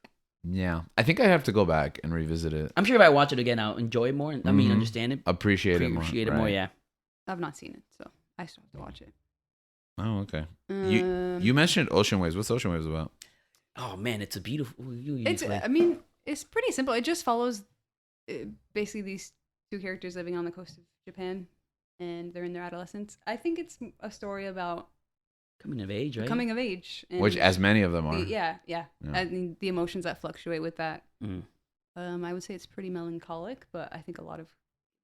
Yeah, I think I have to go back and revisit it. I'm sure if I watch it again, I'll enjoy it more. I mean, Mhm. understand it, Appreciate it more. Right. yeah. I've not seen it, so I still have to watch it. Oh, okay. Um, You mentioned Ocean Waves. What's Ocean Waves about? Oh man, it's a beautiful. It's. I mean, it's pretty simple. It just follows basically these two characters living on the coast of Japan, and they're in their adolescence. I think it's a story about coming of age, right? coming of age, and Which, as many of them are. yeah. Yeah. I mean, the emotions that fluctuate with that. Mm. I would say it's pretty melancholic, but I think a lot of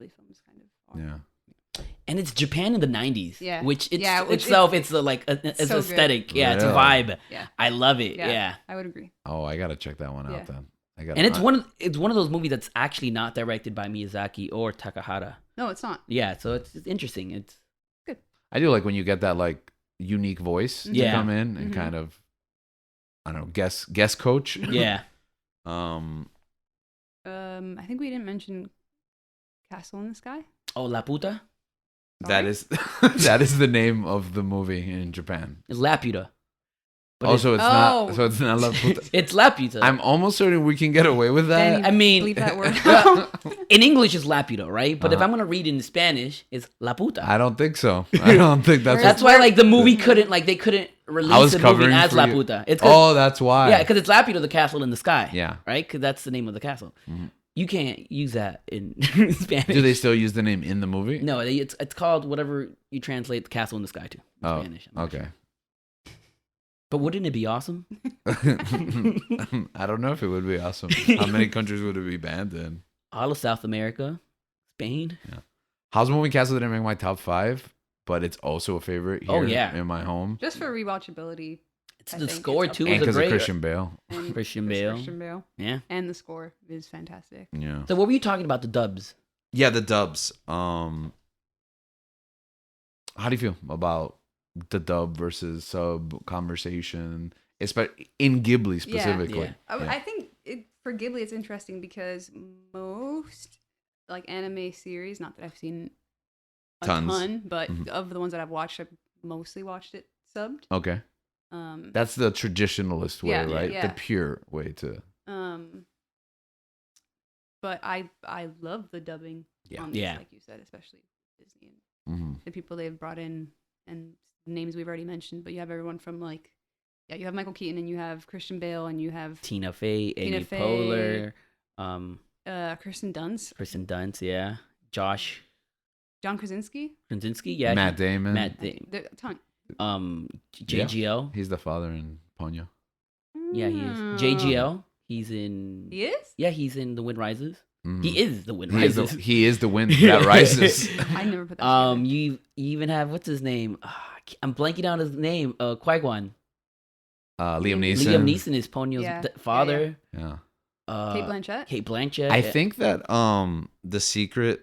Ghibli films kind of are. Yeah. And it's Japan in the 90s, Yeah. which it's Yeah, which itself, it's it's so good. aesthetic. Yeah, it's a Really? vibe. Yeah. I love it. Yeah. Yeah. I would agree. Oh, I gotta check that one Yeah. out then. I got. And it's one of those movies that's actually not directed by Miyazaki or Takahata. No, it's not. Yeah, so it's interesting. It's I do like when you get that like unique voice to Yeah. come in and Mhm. kind of, I don't know, guest coach. yeah. I think we didn't mention Castle in the Sky. Oh, La Puta? That is that is the name of the movie in Japan. It's Laputa. But Also, it's Oh. not. So it's not La Puta. it's Laputa. I'm almost certain we can get away with that. Danny, I mean- bleep that word out. in English, it's Laputa, right? But if Uh-huh. I'm gonna read it in Spanish, it's La Puta. I don't think so. I don't think that's. That's why, like, the movie they couldn't I release was the movie covering as for La you. Puta. It's That's why. yeah, because it's Laputa, the castle in the sky. Yeah. Right? Because that's the name of the castle. Mhm. You can't use that in Spanish. Do they still use the name in the movie? No, it's called whatever you translate the castle in the sky to. In Oh, Spanish. I'm not okay. sure. But wouldn't it be awesome? I don't know if it would be awesome. How many countries would it be banned in? All of South America, Spain. House Moving Castle didn't make my top 5, but it's also a favorite here Oh, yeah. in my home. Just for rewatchability. It's I the think score it's too up And is a because of great. Christian Bale. And Christian it's Bale. Christian Bale. Yeah. And the score is fantastic. Yeah. So what were you talking about? The dubs. Yeah, the dubs. How do you feel about the dub versus sub conversation, especially in Ghibli specifically? Yeah. I think for Ghibli, it's interesting because most like anime series, not that I've seen a Tons. ton, but Mhm. of the ones that I've watched, I've mostly watched it subbed. Okay. Um, That's the traditionalist way, Yeah, right? yeah. The pure way to. but I love the dubbing Yeah. on this, Yeah. like you said, especially Disney and Mhm. the people they've brought in and names we've already mentioned. But you have everyone from like, yeah, you have Michael Keaton and you have Christian Bale and you have Tina Fey, Tina Amy Fey. Poehler, Kirsten Dunst, Kristen Dunst, yeah, Josh John Krasinski. Krasinski, yeah, Matt Damon. Matt Damon, There, a ton. JGL, He's the father in Ponyo. yeah, he is JGL. He's in, He is? yeah, he's in The Wind Rises. Mhm. He is the Wind He is Rises. he is the wind that rises. I never put that together. You even have what's his name? I'm blanking out his name. Qui-Gon. Liam Neeson. Liam Neeson is Ponyo's Yeah, father. Yeah. Kate Blanchett. Kate Blanchett. I think that the secret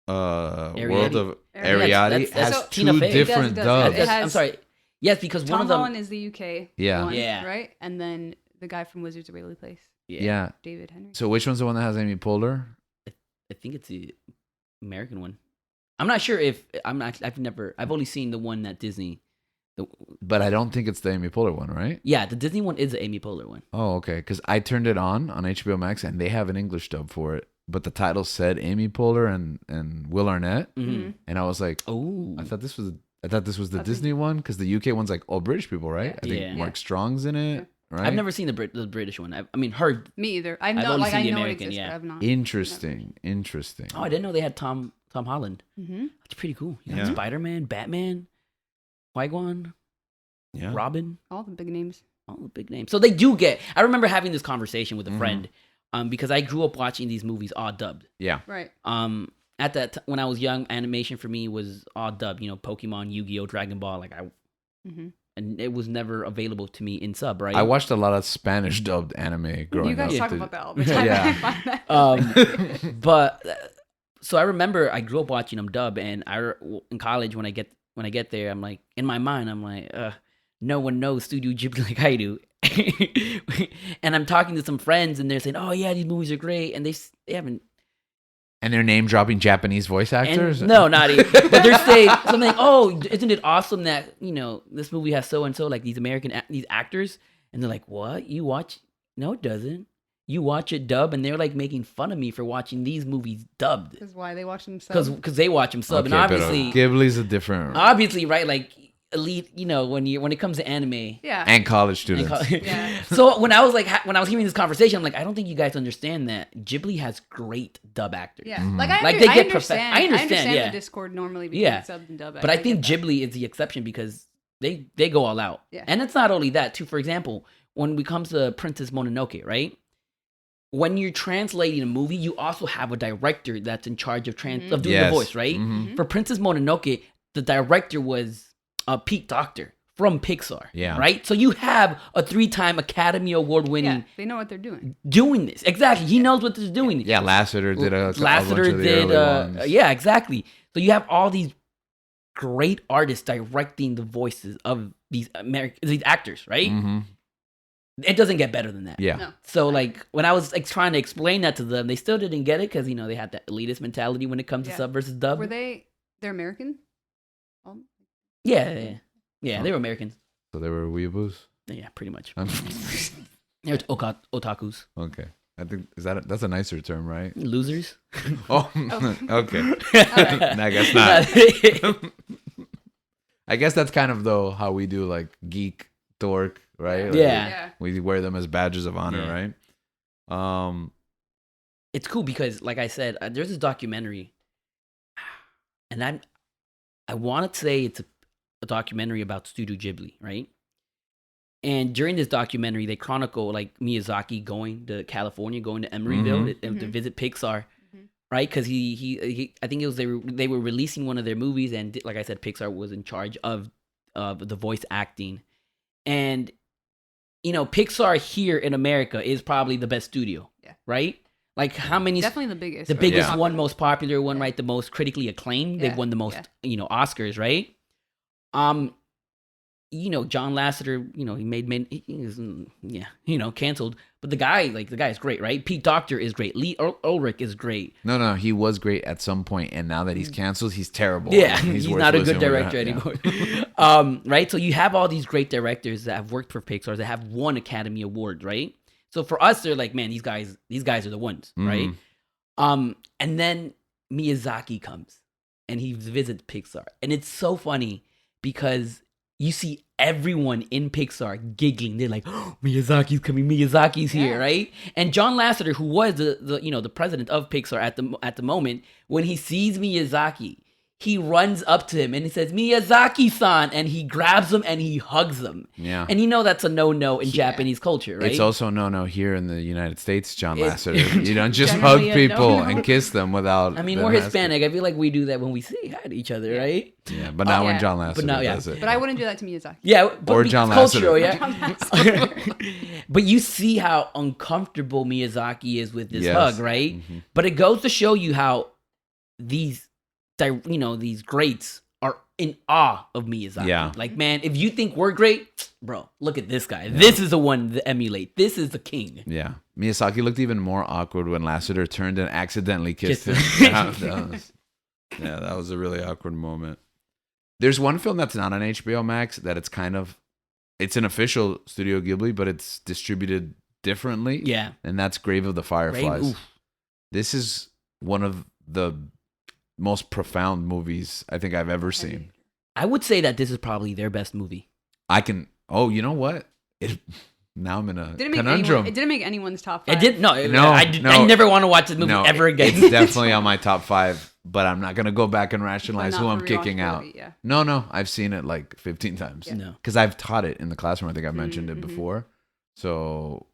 world of Ariadne Ariadne that's has Tina two Fey. different It does. dubs. It I'm sorry. Yes, because Tom one of them. Holland is the UK Yeah. one, Yeah. right? And then the guy from Wizards of Waverly Place, Yeah. David Henry. So which one's the one that has Amy Poehler? I think it's the American one. I'm not sure if I've only seen the one that Disney. But I don't think it's the Amy Poehler one, right? Yeah, the Disney one is the Amy Poehler one. Oh, okay. Because I turned it on HBO Max and they have an English dub for it, but the title said Amy Poehler and Will Arnett, Mm-hmm. and I was like, Oh, I thought this was the That's Disney one because the UK one's like all British people, right? Yeah. I think Yeah. Mark Strong's in it, right? I've never seen the British one. I mean, heard. Me either. I I've know, only like seen I the know it American, exists, yeah. but I've not. Interesting. Oh, I didn't know they had Tom Holland. Mm-hmm. That's pretty cool. You got Yeah. Spider-Man, Batman, Qui-Gon, Yeah. Robin, All the big names. all the big names. So they do get. I remember having this conversation with a Mhm. friend, because I grew up watching these movies all dubbed. Yeah. Right. At that when I was young, animation for me was all dubbed. You know, Pokemon, Yu-Gi-Oh, Dragon Ball. Mm-hmm. And it was never available to me in sub. Right. I watched a lot of Spanish dubbed anime growing You guys up. talk about that all the time. Yeah. I find that. But so I remember I grew up watching them dub, and in college when I get there, I'm like, in my mind, I'm like, no one knows Studio Ghibli like I do. And I'm talking to some friends, and they're saying, "Oh yeah, these movies are great," and they haven't. And they're name dropping Japanese voice actors. And, no, not even. But they're saying something. Oh, isn't it awesome that this movie has so and so like these these actors? And they're like, "What? You watch? No, it doesn't. You watch it dub." And they're like making fun of me for watching these movies dubbed Because why they watch them sub. because they watch them sub, and obviously, Ghibli's a different right, like elite. When it comes to anime. yeah. and college students. Yeah. So when I was hearing this conversation, I'm like, I don't think you guys understand that Ghibli has great dub actors. Yeah. Mhm. Like Like, they I get understand. I understand, yeah. the discord normally between Yeah. sub and dub. But I get think that. Ghibli is the exception because they go all out. Yeah. And it's not only that, too. For example, when it comes to Princess Mononoke, right? When you're translating a movie, you also have a director that's in charge of Mhm. of doing Yes. the voice, right? Mhm. For Princess Mononoke, the director was Pete Docter from Pixar. Yeah. Right? So you have a 3-time Academy Award winning Yeah, they know what they're doing. doing this. Exactly. He knows what they're doing. Yeah, Lasseter did a bunch Lasseter of the did early ones. yeah, exactly. So you have all these great artists directing the voices of these actors, right? Mhm. It doesn't get better than that. Yeah. No. So like when I was like trying to explain that to them, they still didn't get it because they had that elitist mentality when it comes to Yeah. sub versus dub. They're American? Yeah, they were Americans. So they were weeaboos. Yeah, pretty much. Um, They're otakus, okay. I think that's a nicer term, right? losers. Oh, okay. right. I guess not. I guess that's kind of though how we do like geek dork, right? Like, Yeah. we wear them as badges of honor, Yeah. right? It's cool because, like I said, there's this documentary, and I want to say it's a documentary about Studio Ghibli, right? And during this documentary, they chronicle like Miyazaki going to California, going to Emeryville to Mhm. visit Pixar, Mhm. right? Because he I think it was they were releasing one of their movies, and like I said, Pixar was in charge of the voice acting, and Pixar here in America is probably the best studio, Yeah. right? Like how many? Definitely the biggest. The right? biggest Yeah. one, most popular one, Yeah. right? The most critically acclaimed. They've Yeah, won the most, yeah. Oscars, right? John Lasseter, he made canceled. But the guy is great, right? Pete Docter is great. Lee Ulrich is great. No, he was great at some point, and now that he's canceled, he's terrible. Yeah, he's not a good worthless director and we're anymore. Right? So you have all these great directors that have worked for Pixar that have won Academy Awards, right? So for us, they're like, man, these guys are the ones, right? And then Miyazaki comes and he visits Pixar. And it's so funny because you see everyone in Pixar giggling. They're like, oh, Miyazaki's coming, Miyazaki's here, Yeah. right? And John Lasseter, who was the president of Pixar at the moment, when he sees Miyazaki, he runs up to him and he says, Miyazaki-san, and he grabs him and he hugs him. Yeah. And that's a no-no in Japanese culture, right? It's also no here in the United States, John It's- Lasseter. You don't just hug Generally a people no-no. and kiss them without. I mean, them we're asking. Hispanic. I feel like we do that when we say hi to each other, right? Yeah, but not when yeah. John Lasseter now, yeah. does it. But I wouldn't do that to Miyazaki. Yeah, but Or it's John cultural, Lasseter. yeah. But you see how uncomfortable Miyazaki is with this Yes. hug, right? Mhm. But it goes to show you how these greats are in awe of Miyazaki. Yeah. Like, man, if you think we're great, bro, look at this guy. This is the one to emulate. This is the king. Yeah. Miyazaki looked even more awkward when Lasseter turned and accidentally kissed him. Kissed him. That was a really awkward moment. There's one film that's not on HBO Max that it's an official Studio Ghibli, but it's distributed differently. Yeah. And that's Grave of the Fireflies. Oof. This is one of the most profound movies I think I've ever seen. I would say that this is probably their best movie. You know what? Now I'm in a Didn't make conundrum. it didn't make anyone's top 5. It did no. No, I never want to watch this movie ever again. It's definitely on my top 5, but I'm not gonna go back and rationalize But who not I'm for kicking out. rewatchability, yeah. No, I've seen it like 15 times. No. Because I've taught it in the classroom. I think I've mentioned it Mhm. before. So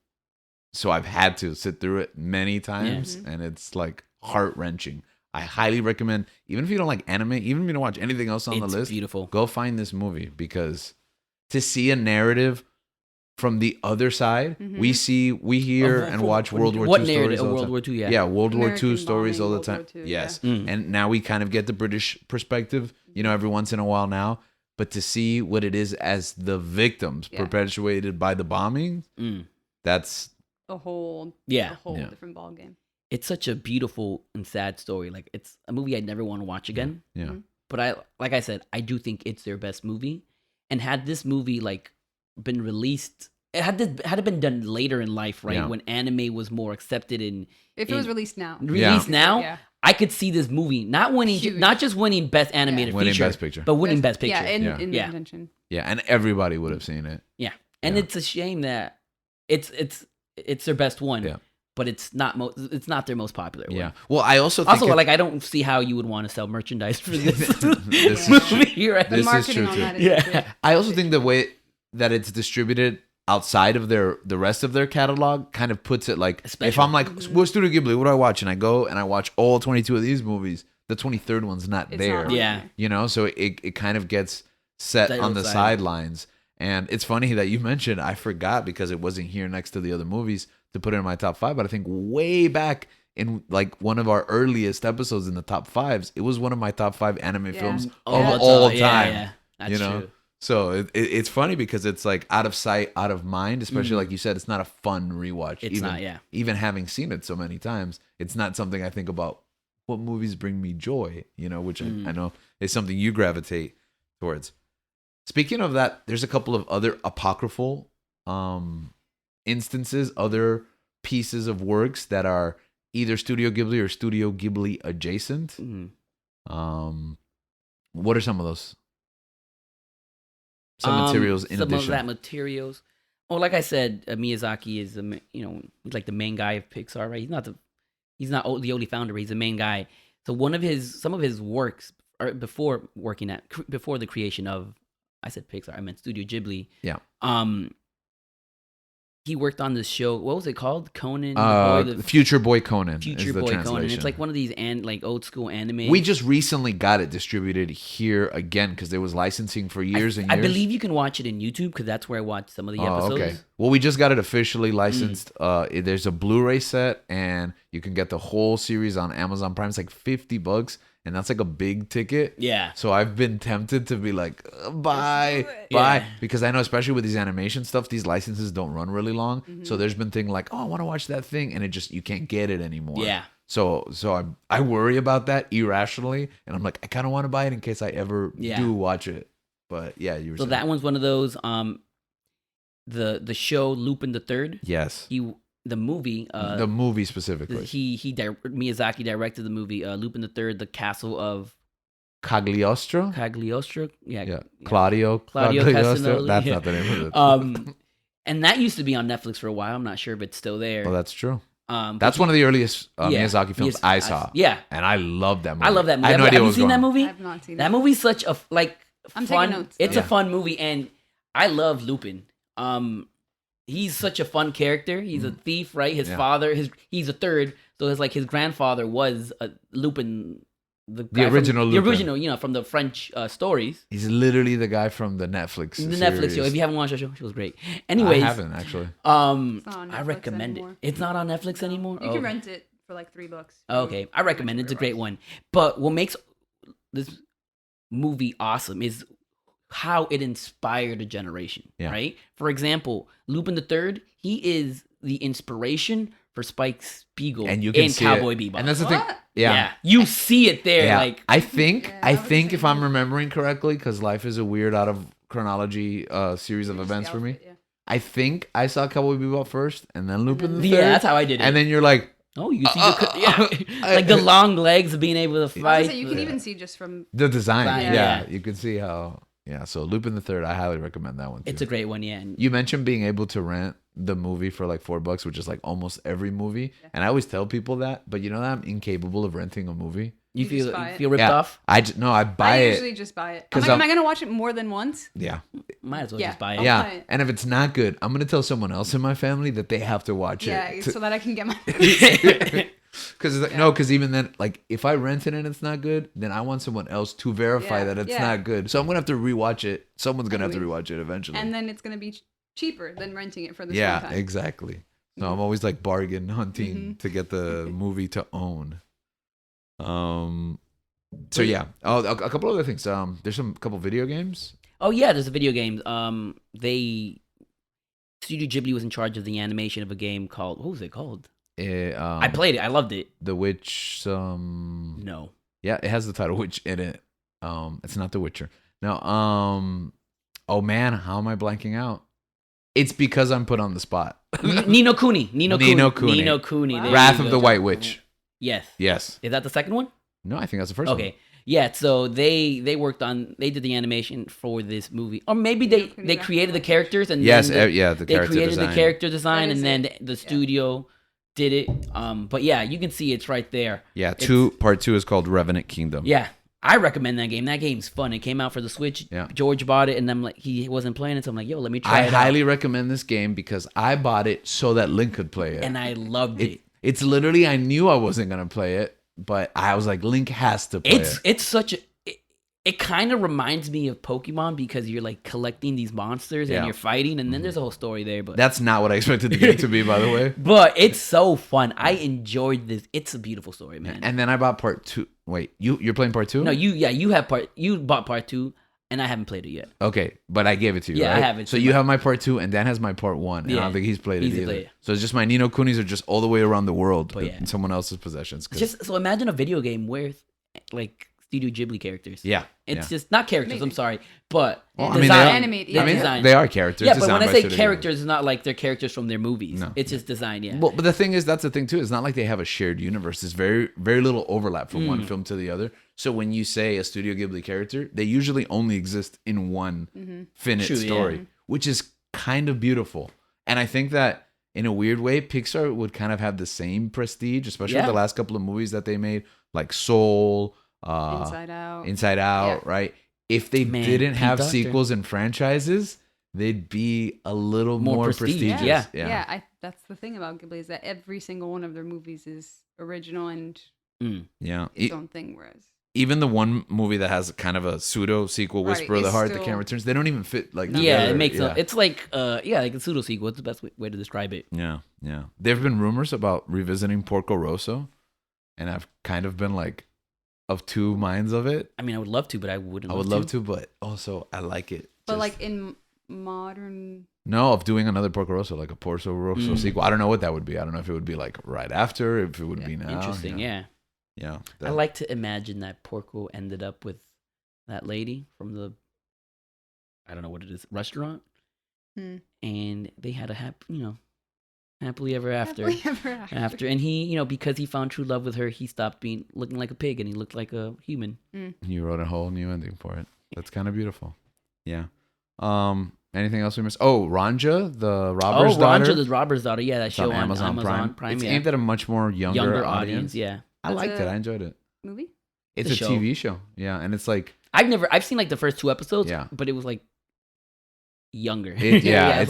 I've had to sit through it many times, and it's like heart wrenching. I highly recommend, even if you don't like anime, even if you don't watch anything else on the It's list, beautiful. go find this movie, because to see a narrative from the other side, we hear and watch World War II stories all the World time. War II, yeah. Yeah, World War II American stories all the bombing, time. World War II, Yes. yeah. Mm. And now we kind of get the British perspective, every once in a while now. But to see what it is as the victims Yeah. perpetuated by the bombing, Mm. that's A whole Yeah. Yeah. different ball game. It's such a beautiful and sad story. Like, it's a movie I'd never want to watch again. yeah. But like I said, I do think it's their best movie. And had this movie been released, had it been done later in life, right, Yeah. when anime was more accepted and If it was released now. now, Yeah. I could see this movie not Huge. just winning best animated Winning feature, Best Picture. but winning best picture. Yeah, in Yeah. the Yeah. contention. Yeah, and everybody would have seen it. Yeah. And Yeah. it's a shame that it's their best one. Yeah. But it's not their most popular one. Yeah. Well, I also think Also, I don't see how you would want to sell merchandise for this, This is movie, right? The This is marketing true, on too. that is Yeah. good. I also think the way that it's distributed outside of the rest of their catalog kind of puts it like, if Special. I'm like, what Studio Ghibli, what do I watch? And I go and I watch all 22 of these movies, the 23rd one's not It's there. not on Yeah. there. So it kind of gets set Set on the aside. sidelines. And it's funny that you mentioned, I forgot because it wasn't here next to the other movies to put it in my top 5, but I think way back in one of our earliest episodes in the top 5s, it was one of my top 5 anime Yeah. films Oh, of that's all yeah, time. Yeah, that's true. So it's funny because it's like out of sight, out of mind, especially like you said, it's not a fun rewatch. It's not, yeah. Even having seen it so many times, it's not something I think about what movies bring me joy, which I know is something you gravitate towards. Speaking of that, there's a couple of other apocryphal instances, other pieces of works that are either Studio Ghibli or Studio Ghibli adjacent. What are some of those? Some materials in some addition. of that materials. Well, like I said, Miyazaki is he's like the main guy of Pixar, right? He's not the only founder, but he's the main guy. So some of his works before the creation of, I said Pixar, I meant Studio Ghibli. Yeah. He worked on this show. What was it called? Conan. Future Boy Conan. Future is the Boy translation. Conan. It's like one of these old school anime. We just recently got it distributed here again because there was licensing for years and years. I believe you can watch it in YouTube because that's where I watched some of the episodes. Okay. Well, we just got it officially licensed. There's a Blu-ray set, and you can get the whole series on Amazon Prime. It's like $50, and that's like a big ticket. Yeah. So I've been tempted to be like, buy, Yeah. because I know, especially with these animation stuff, these licenses don't run really long. So there's been thing like, oh, I want to watch that thing, and you can't get it anymore. Yeah. So I worry about that irrationally, and I'm like, I kind of want to buy it in case I ever do watch it. But yeah, you were So saying. that one's one of those. The show Lupin the Third. Yes. The movie. The movie specifically. Miyazaki directed the movie Lupin the Third, the Castle of Cagliostro? Cagliostro. Yeah. Claudio Castagnoli, That's yeah. not the name of it. And that used to be on Netflix for a while. I'm not sure if it's still there. Well, that's true. That's one of the earliest Yeah, Miyazaki films I saw. Yeah, And I love that movie. I love that movie. I had no idea Have what you was seen going that on. movie? I've not seen That it. movie's such a I'm fun. taking notes, It's though. a fun movie, and I love Lupin. He's such a fun character. He's a thief, right? His father, he's a third, so it's like his grandfather was Lupin, the original the Lupin. original, from the French stories. He's literally the guy from the Netflix The series. Netflix show. If you haven't watched the show, she was great. Anyways, I haven't actually. It's not on I Netflix recommend anymore. it. It's not on Netflix anymore. You can rent it for like $3. Okay, I recommend it. It's a great one. But what makes this movie awesome is how it inspired a generation, right? For example, Lupin the Third, he is the inspiration for Spike Spiegel And you can in see Cowboy it. Bebop. And that's the What? thing. Yeah. You see it there. Yeah. Like, I think Yeah, I was if I'm thinking. remembering correctly, because life is a weird out of chronology series of events for me. Yeah. I think I saw Cowboy Bebop first, and then Lupin the yeah, Third. that's how I did it. And then you're like, oh, you see like the long legs of being able to I was fight. gonna say, you can even see just from the design. Design, Yeah, yeah. you can see how. Yeah, so Lupin the Third, I highly recommend that one too. It's a great one, yeah. And You mentioned being able to rent the movie for like $4, which is like almost every movie. And I always tell people that, but you know that I'm incapable of renting a movie. you You feel just buy it. ripped off. I buy I it. usually just buy it. 'Cause Am I gonna watch it more than once? Yeah. Might as well Yeah. just buy it. I'll Yeah. buy it. And if it's not good, I'm gonna tell someone else in my family that they have to watch Yeah, it. so that I can get my. Because even then, like if I rent it and it's not good, then I want someone else to verify Yeah, that it's yeah. not good. So I'm gonna have to rewatch it. Someone's gonna have to Anyways. rewatch it eventually. And then it's gonna be cheaper than renting it for the yeah, same time. exactly. So I'm always like bargain hunting to get the movie to own. So yeah. Oh, a couple other things. There's some couple video games. Oh yeah, there's a video game. Studio Ghibli was in charge of the animation of a game called, what was it called? I played it. I loved it. The Witch. No. Yeah, it has the title Witch in it. It's not The Witcher. No. Oh man, how am I blanking out? It's because I'm put on the spot. Ni no Kuni. Ni no Ni no Kuni. Ni Kuni. no Kuni. Wow. There you Wrath of go. the White Witch. Yes. Yes. Is that the second one? No, I think that's the first one. Okay. Yeah, so they did the animation for this movie. Or maybe Ni no they Kuni, created the Wrath of the White characters and Yes, then the they character created design. the character design That is and then it. the studio did it. But yeah, you can see it's right there. Yeah, It's- part 2 is called Revenant Kingdom. Yeah. I recommend that game. That game's fun. It came out for the Switch. Yeah. George bought it, and I'm like, he wasn't playing it, so I'm like, yo, let me try I it highly recommend this game because I bought it so that Link could play it. out. And I loved it. It's literally, I knew I wasn't gonna play it, but I was like, Link has to play it. It's such a. It kind of reminds me of Pokemon because you're like collecting these monsters Yeah. and you're fighting, and then there's a whole story there. But That's not what I expected the game to be, by the way. but it's so fun. I enjoyed this. It's a beautiful story, man. And then I bought part 2. Wait, you're playing part 2? No, you bought part 2, and I haven't played it yet. Okay, but I gave it to you. Yeah, I right? have it. So you have my part 2, and Dan has my part 1. And I Yeah. don't think he's played it He's either. played it. So it's just my Nino Kunis are just all the way around the world But yeah. in someone else's possessions. 'cause- Just so imagine a video game with like Studio Ghibli characters. yeah, It's yeah. just not characters. I'm Amazing. sorry, but Well, Yeah. I mean, design. they are- Animated, Yeah, I mean, design. they are characters. Yeah, but designed when I by say Studio Ghibli. characters, it's not like they're characters from their movies. No. It's just design. Yeah. Well, but the thing is, that's the thing too. It's not like they have a shared universe. There's very, very little overlap from Mm. one film to the other. So when you say a Studio Ghibli character, they usually only exist in one finite True, yeah. story, which is kind of beautiful. And I think that in a weird way, Pixar would kind of have the same prestige, especially with Yeah. the last couple of movies that they made, like Soul, Inside Out. Out, right? If they Man, didn't Pink have Doctor. sequels and franchises, they'd be a little More more prestige, prestigious. yeah. That's the thing about Ghibli is that every single one of their movies is original and Yeah. its own thing. Whereas Even the one movie that has kind of a pseudo sequel, Right, Whisper of the it's Heart, The still- Camera Returns, they don't even fit like Yeah, together. it makes yeah. it's like like a pseudo sequel. It's the best way to describe it. Yeah, yeah. There have been rumors about revisiting Porco Rosso, and I've kind of been like of two minds of it. I mean, I would love to, but I wouldn't. I would love to, but also I like it. but Just- like in modern, no, of doing another Porco Rosso, like a Porco Rosso Mm. sequel. I don't know what that would be. I don't know if it would be like right after, if it would Yeah. be now. Interesting. Yeah. Yeah. I like to imagine that Porco ended up with that lady from the, I don't know what it is, restaurant, and they had a happily ever after. Happily ever After, and he, because he found true love with her, he stopped being looking like a pig and he looked like a human. You wrote a whole new ending for it. That's kind of beautiful. Yeah. Anything else we missed? Oh, Ranja, the robber's daughter. Ranja, the robber's daughter. Yeah, that It's show on Amazon Prime. It's yeah. aimed at a much more younger audience. Yeah, I That's liked a- it. I enjoyed it. Movie? It's The a show. TV show. Yeah, and it's like I've seen like the first 2 episodes. Yeah. but it was like younger. it's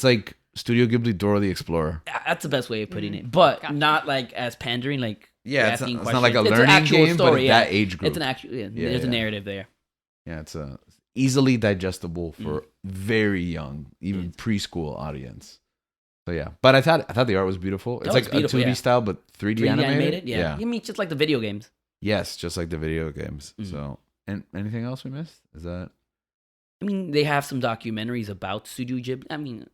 like Studio Ghibli Dora the Explorer. That's the best way of putting it, but Gotcha. not like as pandering. Like Yeah, you're it's asking not like a questions. It's an learning actual game, story, but yeah. that age group. It's an actual. Yeah, Yeah, there's a yeah. narrative there. Yeah, it's a easily digestible for very young, even preschool audience. So yeah, but I thought the art was beautiful. It's Oh, like it's beautiful, a 2D yeah. style, but 3D, 3D animated. Yeah. I mean, just like the video games. Yes, just like the video games. Mm. So, and anything else we missed? Is that I mean, they have some documentaries about Studio Ghibli.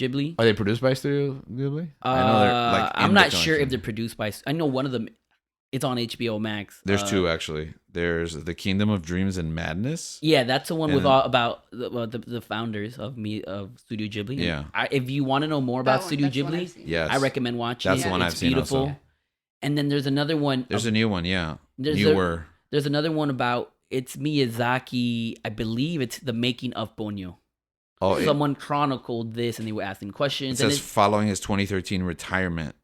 Ghibli. are they produced by Studio Ghibli? I'm in not the sure if collection. they're produced by. I know one of them. It's on HBO Max. There's two actually. There's The Kingdom of Dreams and Madness. Yeah, that's the one And with then- all about the founders of Studio Ghibli. Yeah. If you want to know more about Studio Ghibli, Yes, I recommend watching. That's it. the one It's I've seen beautiful. also. And then there's another one. There's a new one. Yeah, there's newer. There's another one about it's Miyazaki. I believe it's the making of Ponyo. Oh, it Someone chronicled this, and they were asking questions. says and following his 2013 retirement.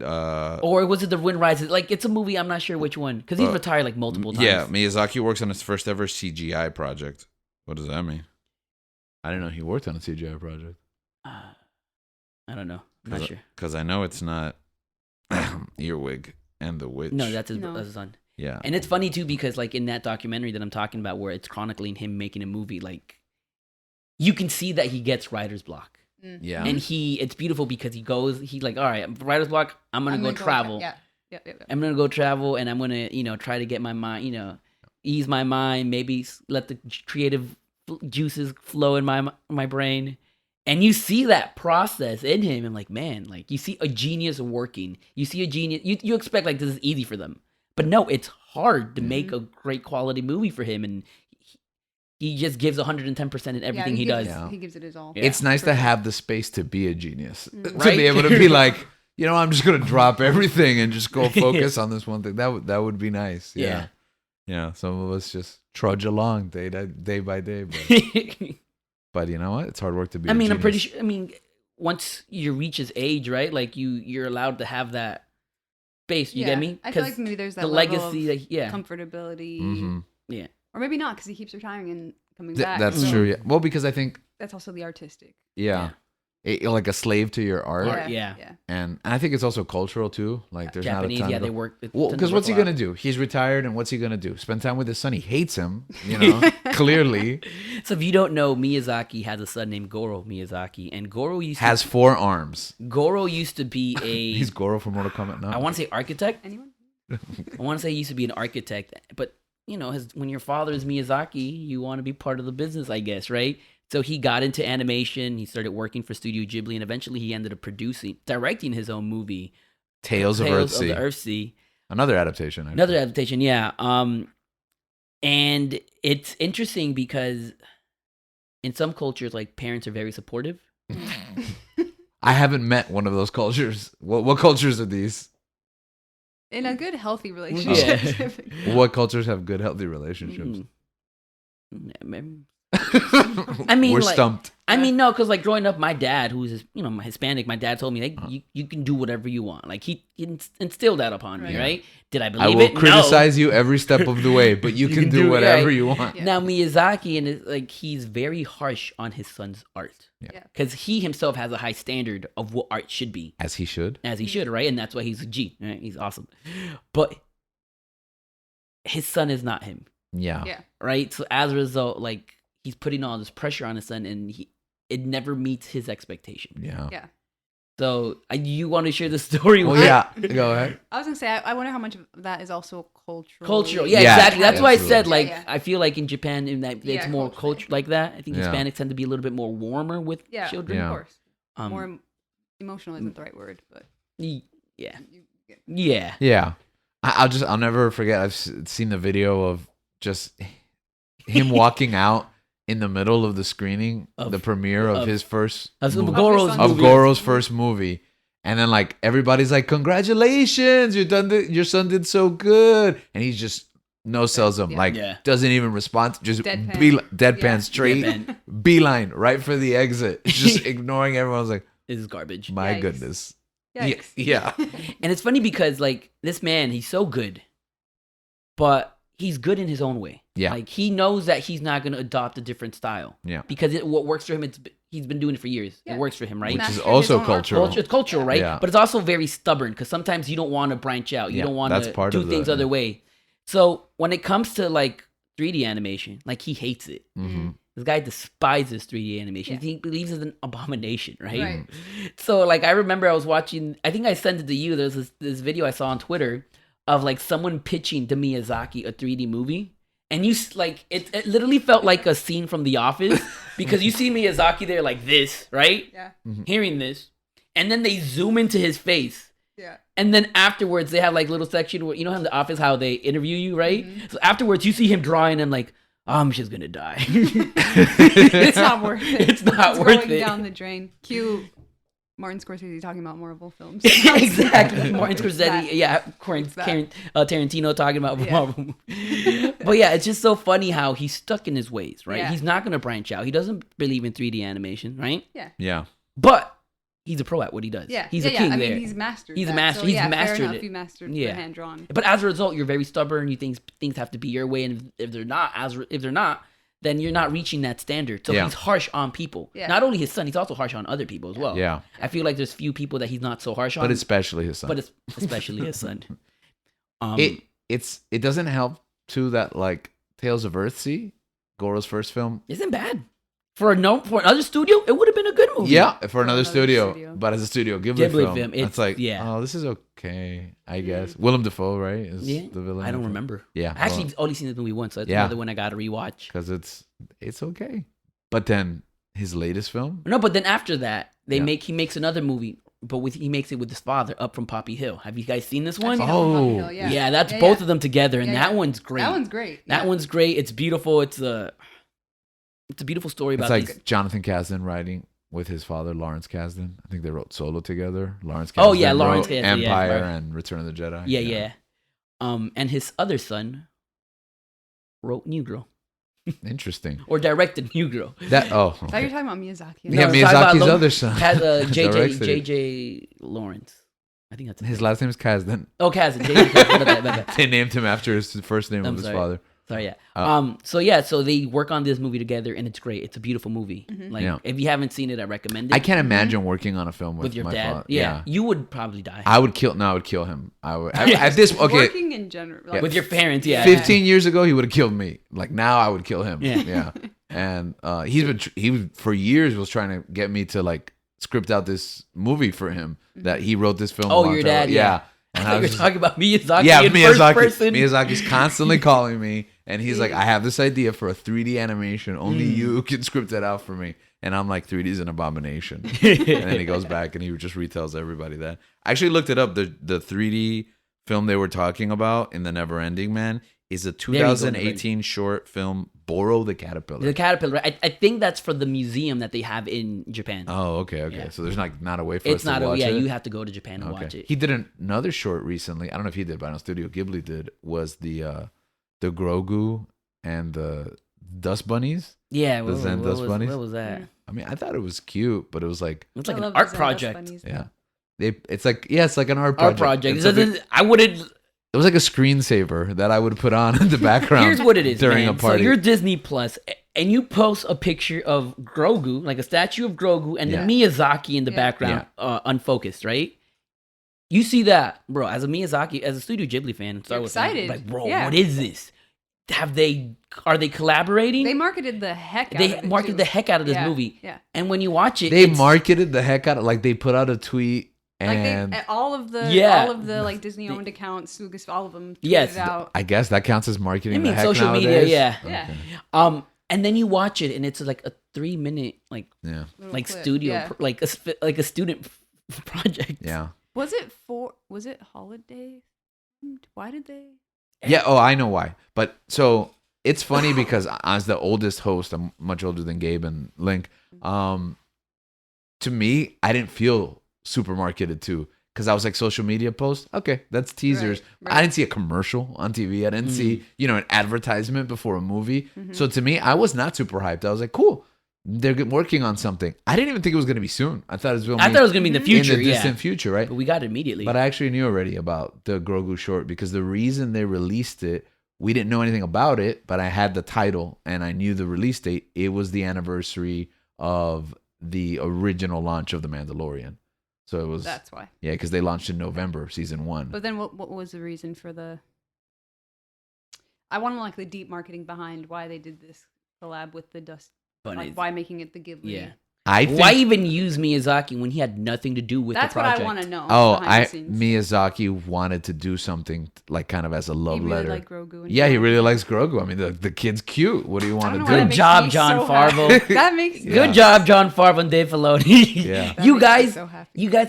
or was it The Wind Rises? Like it's a movie. I'm not sure which one because he's retired like multiple times. Yeah, Miyazaki works on his first ever CGI project. What does that mean? I didn't know he worked on a CGI project. I don't know. I'm not sure. Because I know it's not Earwig and the Witch. No, that's his, No. that's his son. yeah. And it's funny too because like in that documentary that I'm talking about, where it's chronicling him making a movie, like you can see that he gets writer's block. Yeah. And it's beautiful because he's like, all right, writer's block. I'm gonna go travel. Yeah. I'm gonna go travel, and I'm gonna try to get my mind, ease my mind, maybe let the creative juices flow in my brain. And you see that process in him, and like, man, like you see a genius working. You see a genius. You expect like this is easy for them, but no, it's hard to make a great quality movie for him, and he just gives 110% in everything he does. Yeah. He gives it his all. Yeah. It's nice For to sure. have the space to be a genius. To Right? be able to be like, I'm just going to drop everything and just go focus on this one thing. That would be nice. Yeah. Yeah. Some of us just trudge along day by day. But you know what? It's hard work to be a I'm genius. pretty sure. Once you reach his age, right? Like you're allowed to have that space. You get me? I feel 'Cause like maybe there's that the level legacy, of like, yeah. comfortability, Mhm. Yeah. or maybe not because he keeps retiring and coming back. That's so true. Yeah. Well, because I think, That's also the artistic. yeah. You're like a slave to your art. Art, yeah. And I think it's also cultural too. Like there's Japanese, not a ton yeah, of they work. Well, because what's he gonna do? He's retired, and what's he gonna do? Spend time with his son? He hates him, clearly. So if you don't know, Miyazaki has a son named Goro Miyazaki, and Goro Has 4 arms. Goro used to be a. He's Goro from Mortal Kombat now. I want to say architect. Anyone? I want to say he used to be an architect, but when your father is Miyazaki, you want to be part of the business, I guess, right? So he got into animation. He started working for Studio Ghibli, and eventually he ended up directing his own movie, Tales of the Earthsea. Earthsea. Another adaptation. Actually. Another adaptation, yeah. And it's interesting because in some cultures, like parents are very supportive. I haven't met one of those cultures. What cultures are these? In a good, healthy relationship. What cultures have good, healthy relationships? I mean, we're like, stumped. I mean, no, because like growing up, my dad, who's Hispanic, my dad told me like you can do whatever you want. Like he instilled that upon me, Right. right? Did I I believe will it? criticize you every step of the way, but you can do it, whatever right? you want. Yeah. Now Miyazaki and like he's very harsh on his son's art. Yeah. Because he himself has a high standard of what art should be, As he should. as he should, right? And that's why he's a G. Right? He's awesome, but his son is not him, Yeah. Yeah. right? So as a result, like he's putting all this pressure on his son, and it never meets his expectation. Yeah. Yeah. So you want to share the story? Well, with- yeah. Go ahead. I was gonna say, I wonder how much of that is also cultural. Cultural, yeah, Yeah, exactly. That's why I absolutely. said like Yeah. I feel like in Japan, in that Yeah, it's more culturally. culture like that. I think Yeah. Hispanics tend to be a little bit more warmer with Yeah. children. Yeah. Of course. Um, More emotional isn't the right word, but yeah, you get yeah. Yeah. I'll never forget. I've seen the video of just him walking out in the middle of the screening, Of- the premiere of his first Of movie- Goro's son's of movie. Goro's first movie. And then like everybody's like, "Congratulations, your son did so good," and he's just no sells him. Yeah. Like Yeah. doesn't even respond. Just Deadpan. deadpan Yeah. straight, Deadpan. beeline right for the exit. Just ignoring everyone. I was like, This is garbage. my Yikes. goodness. Yikes. Yeah. And it's funny because like this man, he's so good, but he's good in his own way. Yeah. Like he knows that he's not going to adopt a different style. Yeah. Because what works for him, he's been doing it for years. Yeah. It works for him, right? Which is Mastered also his own art cultural. It's cultural, right? Yeah. But it's also very stubborn because sometimes you don't want to branch out. You Yeah, don't want that's to part do of things the- other way. So when it comes to like 3D animation, like he hates it. Mm-hmm. This guy despises 3D animation. Yeah. He believes it's an abomination, right? Right. So like I remember I was watching, I think I sent it to you. There's this video I saw on Twitter of like someone pitching to Miyazaki a 3D movie. And like it literally felt like a scene from The Office because you see Miyazaki there like this, right? Yeah. Hearing this. And then they zoom into his face. Yeah. And then afterwards they have like little section where you know in The Office how they interview you, right? So afterwards you see him drawing and like, oh, I'm just gonna die. It's not worth it. It's not It's worth going it. down the drain. Cue Martin Scorsese talking about Marvel films. Exactly. Martin Scorsese, That. yeah, that. Tarantino talking about Yeah. Marvel. But yeah, it's just so funny how he's stuck in his ways, right? Yeah. He's not going to branch out. He doesn't believe in 3D animation, right? Yeah. But he's a pro at what he does. Yeah. He's yeah, a king I there. mean, he's mastered. He's a that. master- So, he's yeah, mastered fair enough. it. He mastered Yeah. the hand drawn. But as a result, you're very stubborn. You think things have to be your way, and if they're not, then you're not reaching that standard. So Yeah. he's harsh on people. Yeah. Not only his son, he's also harsh on other people as well. Yeah. I feel like there's few people that he's not so harsh on. But especially his son. but it's especially his son. It doesn't help too that like Tales of Earthsea, Goro's first film. Isn't bad for another studio. It would have been a good movie. Yeah, for another another studio, studio. but as a Studio Ghibli, Ghibli film, film, it's it's- like, yeah. oh, this is okay, I guess. Willem Dafoe, right, is Yeah. the villain. I don't remember. Yeah, I actually only seen this movie once, so it's Yeah. another one I got to rewatch. because it's okay. But then his latest film, No, but then after that, Yeah. he makes another movie, but he makes it with his father, Up from Poppy Hill. Have you guys seen this I've one? seen Oh. Up on Poppy Hill, Yeah, that's Yeah, both yeah. of them together, and Yeah, that yeah. one's great. That one's great. That yeah. one's great. It's beautiful. It's a beautiful story it's about like these. Jonathan Kasdan writing with his father, Lawrence Kasdan. I think they wrote Solo together. Lawrence Kasdan Oh, yeah, Lawrence wrote Kasdan, yeah, Empire right. and Return of the Jedi. Yeah. And his other wrote New Girl Interesting. or directed New Girl. That I thought you okay. were talking about Miyazaki. Yeah, No, it's talking Miyazaki's about other son. Has directed it. JJ Lawrence. I think that's His last name is Kasdan. Oh, Kazan. JJ Kazan. My bad. They named him after his first name I'm of his sorry. father. Sorry, yeah. Oh. So they work on this movie together, and it's great. It's a beautiful movie. Like, Yeah. if you haven't seen it, I recommend it. I can't imagine working on a film with, with your my dad. father. Yeah, you would probably die I would kill. No, I would kill him. I would. At this, okay. Working in general. Like, with your parents. Yeah, 15 years ago, he would have killed me. Like now, I would kill him. Yeah. Yeah. And he for years was trying to get me to like script out this movie for him that he wrote this film. a Oh, long your time ago. dad, yeah. I And thought you were was just- talking about Miyazaki. yeah, in Miyazaki. First person. Miyazaki's constantly calling me, and he's like, "I have this idea for a 3D animation. Only you can script it out for me." And I'm like, "3D is an abomination." And then he goes back and he just retells everybody that. I actually looked it up. The 3D film they were talking about in The Neverending Man is a you go, 2018 short film, Boro the Caterpillar. The caterpillar. I think that's for the museum that they have in Japan. Oh, okay. Yeah. So there's not a way for it's us not. to watch Yeah, it. you have to go to Japan and watch it. He did another short recently. I don't know if he did, but I know Studio Ghibli did. Was the Grogu and the Dust Bunnies? Yeah, The Zen Dust Bunnies? What was that? I mean, I thought it was cute, but it was like, It's like I an love art the Zen Dust project. Bunnies. yeah, it's like an art Art project. project. It's like I wouldn't. it was like a screensaver that I would put on in the background. Here's what it is, during man. a party. So you're Disney Plus, and you post a picture of Grogu, like a statue of Grogu, and then Miyazaki in the Yeah. background, unfocused, right? You see that, bro? As a Studio Ghibli fan, You're excited. like, bro, Yeah. what is this? Are they collaborating? They marketed the heck out of They it. marketed too. the heck out of this Yeah, movie, Yeah. and when you watch it, They it's- marketed the heck out of like they put out a tweet Like and all of the Yeah. like Disney owned accounts, Lucas, all of them. Yes. tweeted out. I guess that counts as marketing. I mean, the heck social media, nowadays. yeah. Yeah. Okay. And then you watch it, and it's like a 3-minute, like Yeah. Little like clip. studio, Yeah. like a student project. Yeah. Was it holiday? Why did they? Yeah. Oh, I know why. But so it's funny because as the oldest host, I'm much older than Gabe and Link. To me, I didn't feel super marketed to because I was like social media post. Okay, that's teasers. Right. I didn't see a commercial on TV. I didn't see an advertisement before a movie. So to me, I was not super hyped. I was like, cool. They're working on something. I didn't even think it was going to be soon. I thought it was going to be in the future, in the distant future, right? But we got it immediately. But I actually knew already about the Grogu short because the reason they released it, we didn't know anything about it, but I had the title and I knew the release date. It was the anniversary of the original launch of The Mandalorian. So it was... That's why. Yeah, because they launched in November, season 1. But then what was the reason for the... I want to like the deep marketing behind why they did this collab with the Dust. Like why making it the Ghibli? Yeah. I think, why even use Miyazaki when he had nothing to do with the project? That's what I want to know. Miyazaki wanted to do something like kind of as a love he really letter. liked Grogu. Yeah, he really likes Grogu. I mean, the kid's cute. What do you want to do? Good job, John Favreau. That makes Good job, John Favreau and Dave Filoni. Yeah. You guys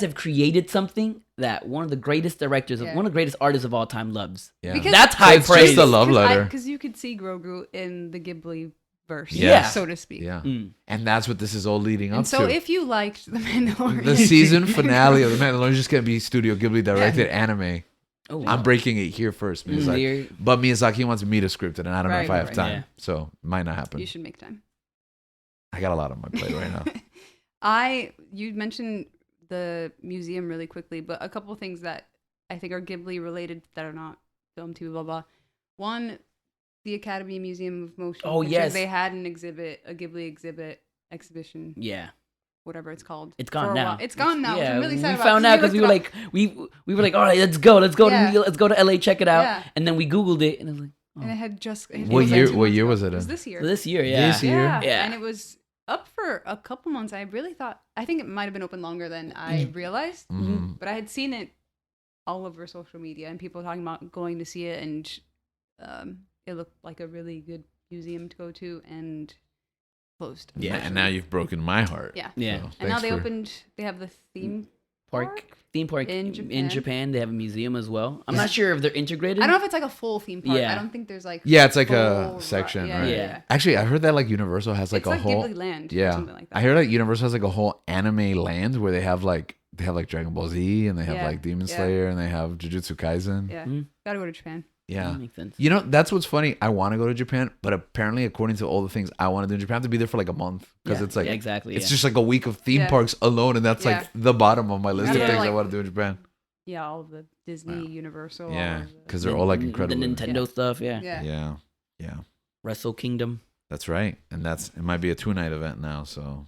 have created something that one of the greatest directors, one of the greatest artists of all time loves. Yeah. Because that's high it's praise. just a love letter. Because you could see Grogu in the Ghibli verse, Yes. so to speak. Yeah. And that's what this is all leading up to. So if you liked The Mandalorian... The season finale of The Mandalorian is just going to be Studio Ghibli directed anime. Oh, wow. I'm breaking it here first. But Miyazaki wants me to script it, and I don't know if I have time. Yeah. So it might not happen. You should make time. I got a lot on my plate right now. You mentioned the museum really quickly, but a couple things that I think are Ghibli related that are not film, TV, blah, blah. One, the Academy Museum of Motion Oh, Pictures, yes. they had an exhibit, a Ghibli exhibition. Yeah. Whatever it's called. It's gone now. It's gone now. Yeah, I'm really sad we about found out because we were like, all right, let's go to LA, check it out. Yeah. And then we Googled it, and it was like, oh. And it had just... What year was it? It was this year. This year, yeah. This year? Yeah. And it was up for a couple months. I think it might have been open longer than I realized. Mm-hmm. But I had seen it all over social media and people talking about going to see it, and it looked like a really good museum to go to, and closed. Yeah, and now you've broken my heart. Yeah. Yeah. So And now they have the theme park in in Japan. They have a museum as well. I'm not sure if they're integrated. I don't know if it's like a full theme park. Yeah. I don't think there's like... Yeah, it's like full a section, yeah, right? Yeah. Actually, I heard that like Universal has like it's a like whole... Ghibli Land or Yeah. something like that. I heard that Universal has like a whole anime land where they have like Dragon Ball Z, and they have Yeah. like Demon Slayer, and they have Jujutsu Kaisen. Yeah. Mhm. Gotta go to Japan. Yeah. That makes sense. You know, that's what's funny. I want to go to Japan, but apparently, according to all the things I want to do in Japan, I have to be there for like a month because Yeah. it's like Yeah, exactly. it's yeah. just like a week of theme Yeah. parks alone, and that's Yeah. like the bottom of my list of Yeah. things I Like- want to do in Japan. Yeah, all of the Disney, Universal. Yeah, all of the- because they're all like incredible. The Nintendo stuff, yeah. Yeah. Yeah, Wrestle Kingdom. that's right. And it might be a 2-night event now, so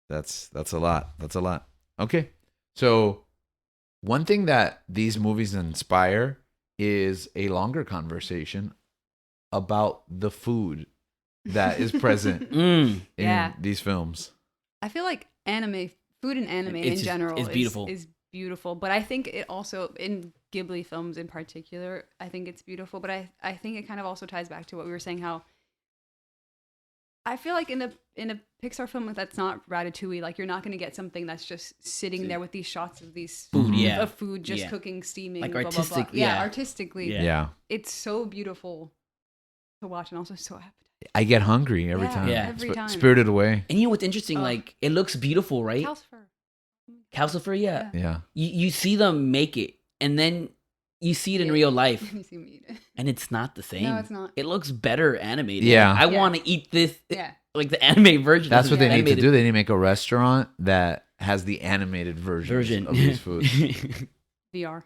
that's a lot. That's a lot. Okay, so one thing that these movies inspire is a longer conversation about the food that is present Mm. in Yeah. these films. I feel like food and anime It's in just- general it's beautiful. is beautiful. But I think it also, in Ghibli films in particular, I think it's beautiful. But I think it kind of also ties back to what we were saying, how I feel like in a Pixar film that's not Ratatouille, like you're not going to get something that's just sitting there with these shots of these Food, yeah. of food just Yeah. cooking, steaming, Like blah, blah, blah. artistic, Yeah, yeah. artistically, Yeah. Yeah. it's so beautiful to watch and also so appetizing. I get hungry every Yeah, time. Yeah. every time. Spirited Away. And you know what's interesting? Oh. Like, it looks beautiful, right? Calcifer. Calcifer, yeah. Yeah. You see them make it, and then you see it in real life, You see me eat it. and it's not the same. No, it's not. It looks better animated. Yeah. I Yeah. want to eat this, Yeah. like the anime version. That's what they need to Animated do. They need to make a restaurant that has the animated version of these foods. VR.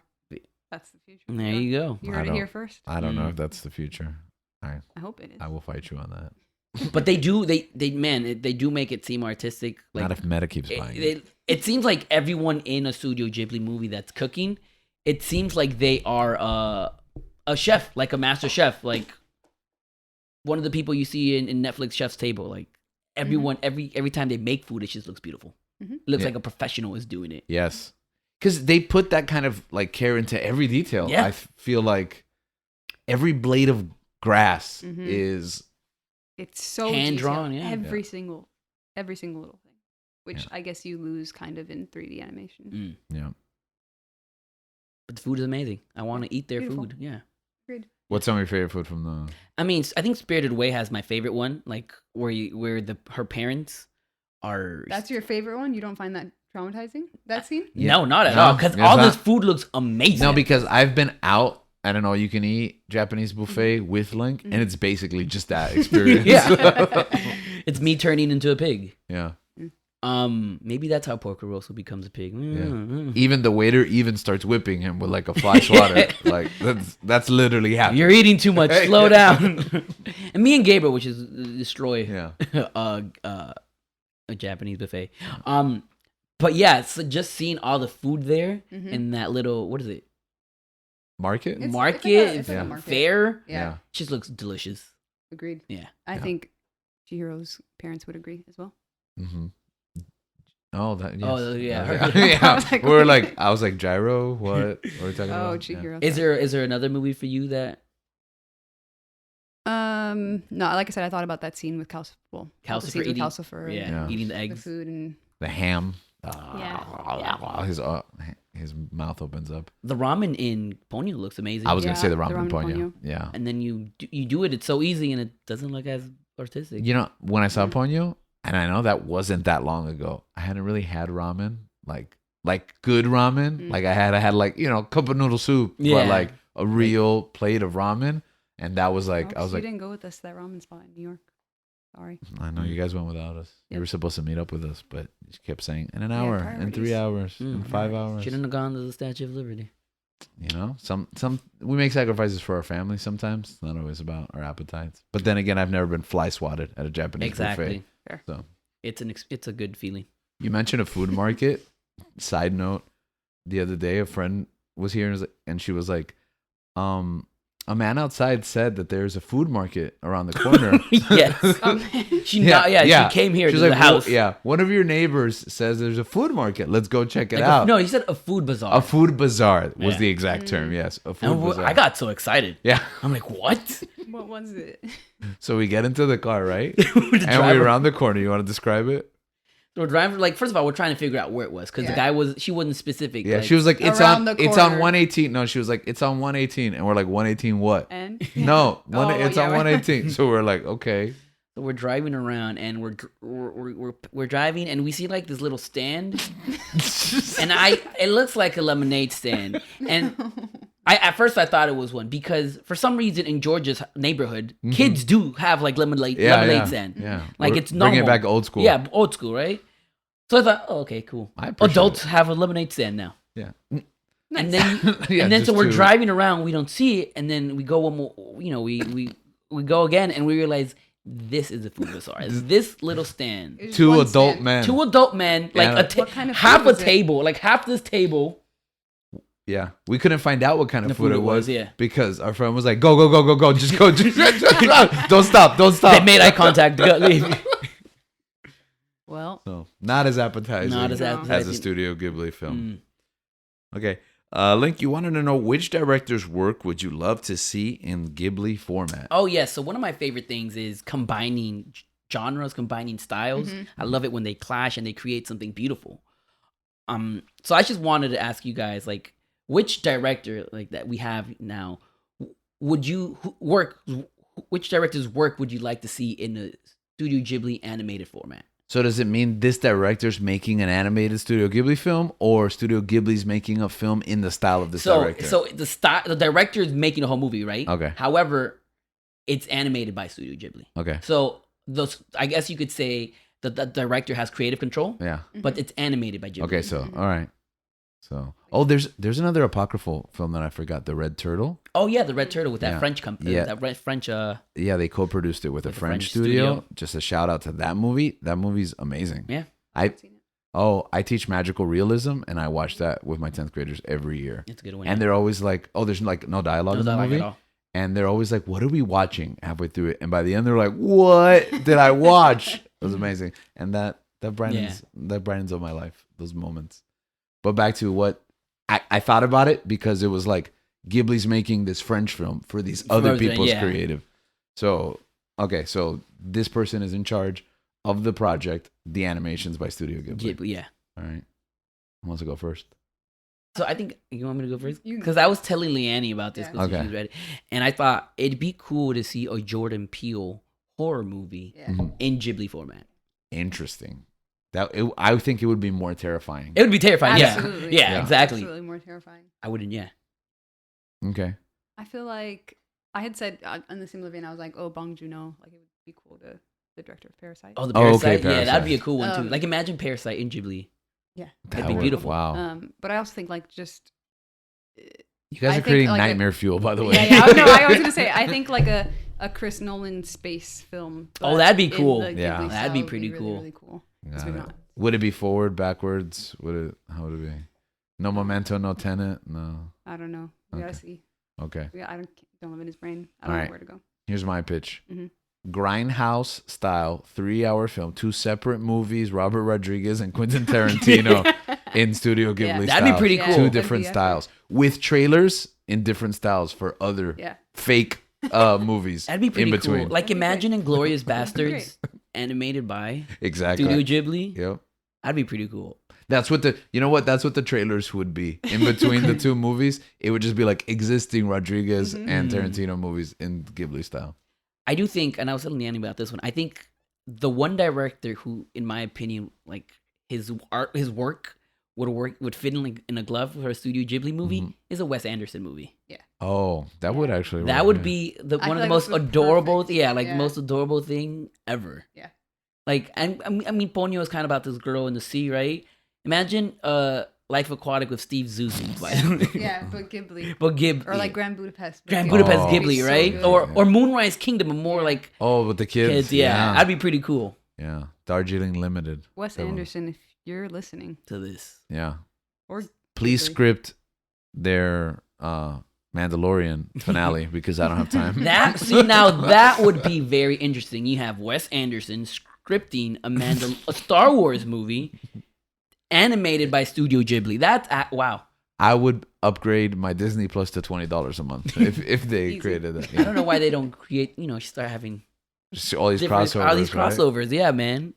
That's the future. There you go. You I heard it don't- here first. I don't know Mm. if that's the future. I hope it is. I will fight you on that. But they do. They do make it seem artistic. Like Not if Meta keeps buying it. it seems like everyone in a Studio Ghibli movie that's cooking, it seems like they are a chef, like a master chef, like one of the people you see in Netflix Chef's Table. Like everyone, every time they make food, it just looks beautiful. Mhm. It looks Yeah. like a professional is doing it. Yes. Because they put that kind of like care into every detail. Yeah. I feel like every blade of grass Mhm. is It's so Hand-drawn, detailed. yeah. Every single little thing, which Yeah. I guess you lose kind of in 3D animation. Mm. yeah. But the food is amazing. I want to eat their Beautiful. food. Yeah. Agreed. What's some of your favorite food from the? I mean, I think Spirited Away has my favorite one, like where her parents are. That's your favorite one. You don't find that traumatizing, that scene? Yeah. No, not at No, all. Because it's all not. this food looks amazing. No, because I've been out at an all-you-can-eat Japanese buffet with Link, and it's basically just that experience. Yeah. It's me turning into a pig. Yeah. Maybe that's how Porco Rosso becomes a pig. Even the waiter even starts whipping him with like a fly swatter. Like that's literally happening. You're eating too much. Slow down. And me and Gabriel, which is destroy Yeah. a Japanese buffet. But yeah, so just seeing all the food there in that little, what is it? Market? Market, it's like a market. fair. Yeah. Just looks delicious. Agreed. Yeah. I think Chihiro's parents would agree as well. Mm-hmm. Oh, that. Yes. Oh, yeah. I was like, We're okay. like, I was like, gyro. What? What are we talking Oh, about? Chihiro. Is there another movie for you that No, like I said, I thought about that scene with Calcifer. Calcifer eating? Calcifer, Yeah. Eating the the eggs. food and The ham. Yeah. His mouth opens up. The ramen in Ponyo looks amazing. I was gonna say the the ramen ramen ponyo. ponyo. Yeah. And then you do it. It's so easy, and it doesn't look as artistic. You know, when I saw ponyo, and I know that wasn't that long ago, I hadn't really had ramen, like good ramen. Like I had like, you know, cup of noodle soup, Yeah. but like a real plate of ramen. And that was like, Oops, I was you like, didn't go with us to that ramen spot in New York. Sorry. I know you guys went without us. You Yep. were supposed to meet up with us, but you kept saying in an Yeah, hour, in 3 priorities. hours, in 5 hours. Shouldn't have gone to the Statue of Liberty. You know, some we make sacrifices for our family sometimes. It's not always about our appetites. But then again, I've never been fly swatted at a Japanese Exactly. buffet. Fair. So It's a good feeling. you mentioned a food market. Side note: the other day, a friend was here and she was like, a man outside said that there's a food market around the corner. Yes. She came here She's to like, the house. yeah, one of your neighbors says there's a food market. Let's go check it Like out. no, he said a food bazaar. A food bazaar was Yeah. the exact term. Yes, a food And bazaar. I got so excited. yeah. I'm like, what? What was it? So we get into the car, right? We're And driving- we're around the corner. You want to describe it? We're driving. Like, first of all, we're trying to figure out where it was because the guy she wasn't specific. Yeah, like, she was like, it's around on the it's on corner. 118. No, she was like, it's on 118. And we're like, 118 what? And No, Oh, it's yeah, on right. 118. So we're like, okay. So we're driving around and we're driving and we see like this little stand, and it looks like a lemonade stand. And at first I thought it was one because for some reason in Georgia's neighborhood, kids do have like lemonade stand. Yeah. Like We're it's normal. bringing it back old school. Yeah, old school, right? So I thought, oh, okay, cool. I appreciate Adults it. have a lemonade stand now. Yeah. And then Yeah, and then so just we're two. driving around, we don't see it, and then we go one more, you know, we go again and we realize this is a food bazaar. It's this little stand. It's Two one adult stand. men. Two adult men, like Yeah. What kind of half food a was it? table, like half this table. Yeah. We couldn't find out what kind of The food it was. yeah. Because our friend was like, go. Just go. Don't stop. They made eye contact. Leave. Well, So, not as appetizing, Not as No. appetizing. as a Studio Ghibli film. Mm. Okay. Link, you wanted to know which director's work would you love to see in Ghibli format? Oh yeah, so one of my favorite things is combining genres, combining styles. I love it when they clash and they create something beautiful. So I just wanted to ask you guys, like, which director like that we have now would you which director's work would you like to see in a Studio Ghibli animated format? So does it mean this director's making an animated Studio Ghibli film, or Studio Ghibli's making a film in the style of this director? So the director is making a whole movie, right? Okay. However, it's animated by Studio Ghibli. Okay. So I guess you could say that the director has creative control, Yeah. but it's animated by Ghibli. Okay. So all right. So there's another apocryphal film that I forgot, The Red Turtle. Oh yeah, the Red Turtle with that Yeah. French company. Yeah. That French. Yeah, they co-produced it with a With a French French studio. studio. Just a shout out to that movie. That movie's amazing. Yeah. I teach magical realism, and I watch that with my 10th graders every year. It's a good one. And they're always like, "Oh, there's like no dialogue in the dialogue movie." at all. And they're always like, "What are we watching?" Halfway through it, and by the end, they're like, "What did I watch?" It was amazing, and that brightens up my life. Those moments. But back to what I thought about it, because it was like Ghibli's making this French film for these other people's yeah. creative. So okay, so this person is in charge of the project, the animations by Studio Ghibli. Ghibli, yeah. All right, who wants to go first? So I think you want me to go first You- because I was telling Leanne about this Yeah. because Okay. she was ready, and I thought it'd be cool to see a Jordan Peele horror movie Yeah. Mhm. in Ghibli format. Interesting. I think it would be more terrifying. It would be terrifying. Absolutely. Yeah, exactly. Absolutely more terrifying. I wouldn't. Yeah. Okay. I feel like I had said on the same vein, I was like, oh, Bong Joon-ho, like it would be cool to the director of Parasite. Oh, the Oh, okay, Parasite. Yeah, that'd be a Parasite. cool one too. Like imagine Parasite in Ghibli. Yeah, That'd be would- beautiful. Wow. But I also think like just You guys I are think, creating like, a- nightmare fuel, by the way. yeah. No, I was gonna say I think like a Chris Nolan space film. Oh, but that'd be in cool. the Yeah. Ghibli That'd be style would pretty really, cool. Really cool. Got 'Cause we've it. not- Would it be forward, backwards? How would it be? No Memento, no Tenet, no. I don't know. We gotta Okay. see. Okay. I don't live in his brain. I All don't right. know where to go. Here's my pitch. Mhm. Grindhouse style 3-hour film, 2 separate movies, Robert Rodriguez and Quentin Tarantino in Studio Ghibli Yeah. style. That'd be pretty Yeah, cool. 2 that'd different be epic. styles with trailers in different styles for other Yeah. fake movies That'd be pretty in between. cool. Like That'd be imagine Inglorious That'd be Bastards animated by Exactly. Studio Ghibli. Yep. That'd be pretty cool. That's what that's what the trailers would be. In between the 2 movies, it would just be like existing Rodriguez Mhm. and Tarantino movies in Ghibli style. I do think, and I was telling Annie about this one. I think the one director who, in my opinion, like his work would fit in like in a glove for a Studio Ghibli movie Mhm. is a Wes Anderson movie. Oh, that would actually That work, would yeah. be I one feel of the like most this would adorable, perfect. the most adorable thing ever. Yeah. Like, I mean, Ponyo is kind of about this girl in the sea, right? Imagine Life Aquatic with Steve Zissou. Yeah, but Ghibli. But Or like Grand Budapest. but Grand Ghibli. Budapest Oh. Ghibli, So right? good. Or Moonrise Kingdom, a more like Oh, with the kids. kids. Yeah, that'd be pretty cool Yeah. Darjeeling Limited. Wes That one. Anderson, if you're listening. to this. Yeah. Or Please Ghibli. script their Mandalorian finale because I don't have time. Now that would be very interesting. You have Wes Anderson scripting a Star Wars movie animated by Studio Ghibli. That's wow. I would upgrade my Disney Plus to $20 a month if they Easy. created that. I don't Yeah. know why they don't create. Start having Just all these different- crossovers. all these right? crossovers. Yeah, man.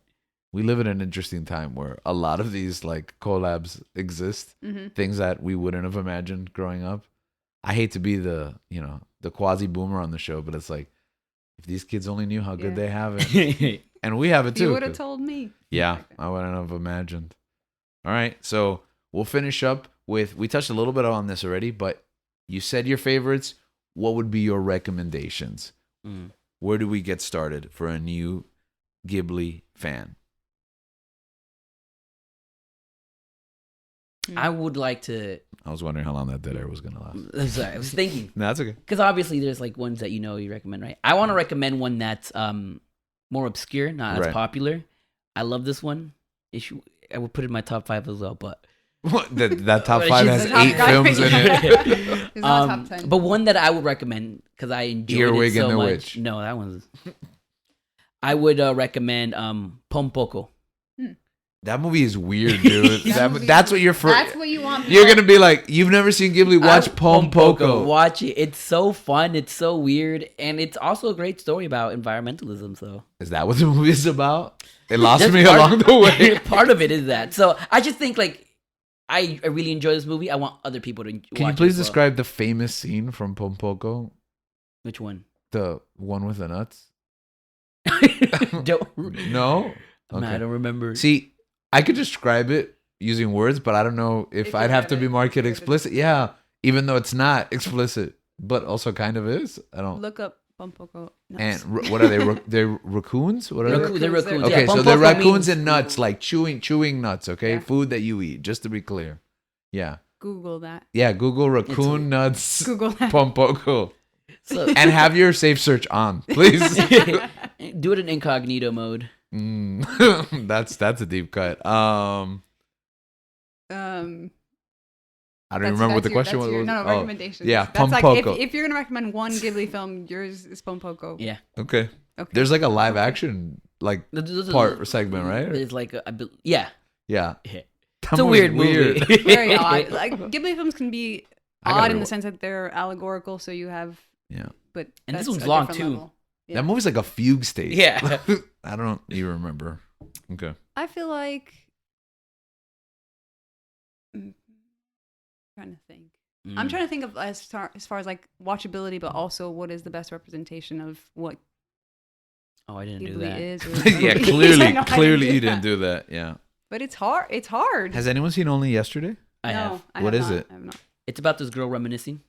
We live in an interesting time where a lot of these like collabs exist. Mhm. Things that we wouldn't have imagined growing up. I hate to be the quasi boomer on the show, but it's like if these kids only knew how good Yeah. they have it, and we have it You too. would have told me. Yeah, Back then. I wouldn't have imagined. All right, so we'll finish up with, we touched a little bit on this already, but you said your favorites. What would be your recommendations? Mm. Where do we get started for a new Ghibli fan? I would like to. I was wondering how long that dead air was going to last. I'm sorry, I was thinking No, that's okay. because obviously there's like ones that you recommend, right? I want to recommend one that's more obscure, not as Right. popular. I love this one. I would put it in my top 5 as well, but That top But 5 she's has the top 8 guy. films in it. It's not top 10. But one that I would recommend because I enjoyed Earwig it so and the much. Witch. No, that one's. I would recommend Pompoko. That movie is weird, dude. That movie- That's what you're for. That's what you want. You're going to be like, you've never seen Ghibli? Watch Pompoko. Watch it. It's so fun. It's so weird, and it's also a great story about environmentalism. So Is that what the movie is about? It lost That's me part- along the way. part of it is that. So I just think like I really enjoy this movie. I want other people to watch Can you it please as well. describe the famous scene from Pompoko? Which one? The one with the nuts? Don't, No? Man, I Okay. don't remember. See, I could describe it using words, but I don't know if If I'd you have have to be it, marked if it's- explicit. Yeah, even though it's not explicit, but also kind of is. I don't. Look up Pompoko. And what are they? They're raccoons? What are They're they? They're raccoons. raccoons. Okay, Yeah, so they're Pompoko raccoons means- and nuts, like chewing nuts. Okay, Yeah. food that you eat. Just to be clear. Yeah, Google that. yeah. Google raccoon nuts Google that. Pompoko So, and have your safe search on, please. do it in incognito mode. That's a deep cut. I don't even remember what the question was. No, Oh, recommendations. yeah, That's like Pompoko. if you're gonna recommend one Ghibli film, yours is Pompoko. Yeah. Okay. Okay. There's like a live action like There's part segment, right? It's like yeah. Yeah. Yeah. That It's a movie's weird movie. very odd. Like Ghibli films can be I gotta odd in rewatch. the sense that they're allegorical, so you have. Yeah. But And this that's one's a long, different too. level. Yeah. That movie's like a fugue state. Yeah. I don't even remember. Okay. I feel like. Trying to think. I'm trying to think of as far as like watchability, but also what is the best representation of what Oh, I didn't do Ghibli that. is. Or Yeah, movies. I know I didn't clearly do you that. didn't do that. Yeah. but it's hard. It's hard. Has anyone seen Only Yesterday? I no, have. I What have is not. it? I have not. It's about this girl reminiscing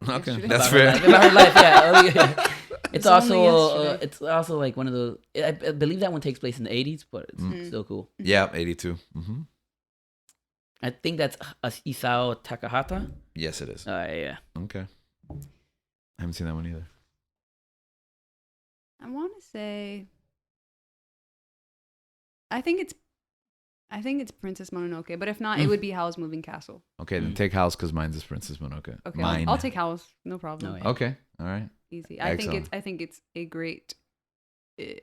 Okay, Yesterday. that's about her fair. life. About her life. Yeah. Oh, yeah. It's It's only also yesterday. it's also like one of the. I believe that one takes place in the 80s, but it's still cool. Yeah, 82. Mm-hmm. I think that's Isao Takahata. Yes, it is. Yeah. Okay. I haven't seen that one either. I want to say. I think it's Princess Mononoke, but if not, it would be Howl's Moving Castle. Okay, then take House because mine's is Princess Mononoke. Okay, Mine. I'll take Howl's. No problem. No, yeah. Okay, all right. Easy. Excellent. I think it's a great.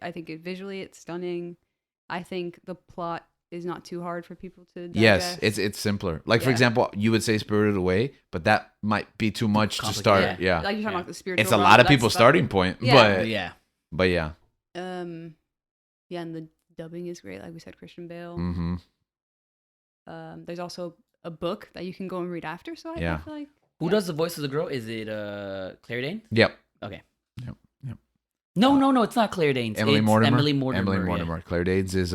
I think visually it's stunning. I think the plot is not too hard for people to digest. Yes, it's simpler. Like for Yeah. example, you would say Spirited Away, but that might be too much to Complicated. start. Yeah, Like you're talking about the spiritual. it's a realm, lot of that's- people's that's starting what- point. Yeah. But yeah. But yeah. Yeah, and the dubbing is great. Like we said, Christian Bale. Mm-hmm. There's also a book that you can go and read after. So I Yeah. feel like Who does the voice of the girl? Is it Claire Danes? Yep. Okay. Yep. No, it's not Claire Danes. Emily it's Mortimer. Emily Mortimer. Emily Mortimer. Claire Danes is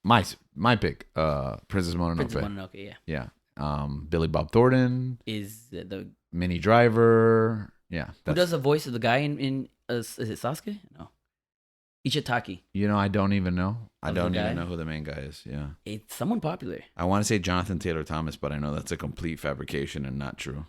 my pick. Princess Mononoke. Princess Mononoke, yeah. Yeah. Billy Bob Thornton, Is the Minnie Driver. Yeah. who does the voice of the guy in is it Sasuke? No. Ichitaki. You know, I don't even know. I Of the don't guy? even know who the main guy is. Yeah. It's someone popular. I want to say Jonathan Taylor Thomas, but I know that's a complete fabrication and not true.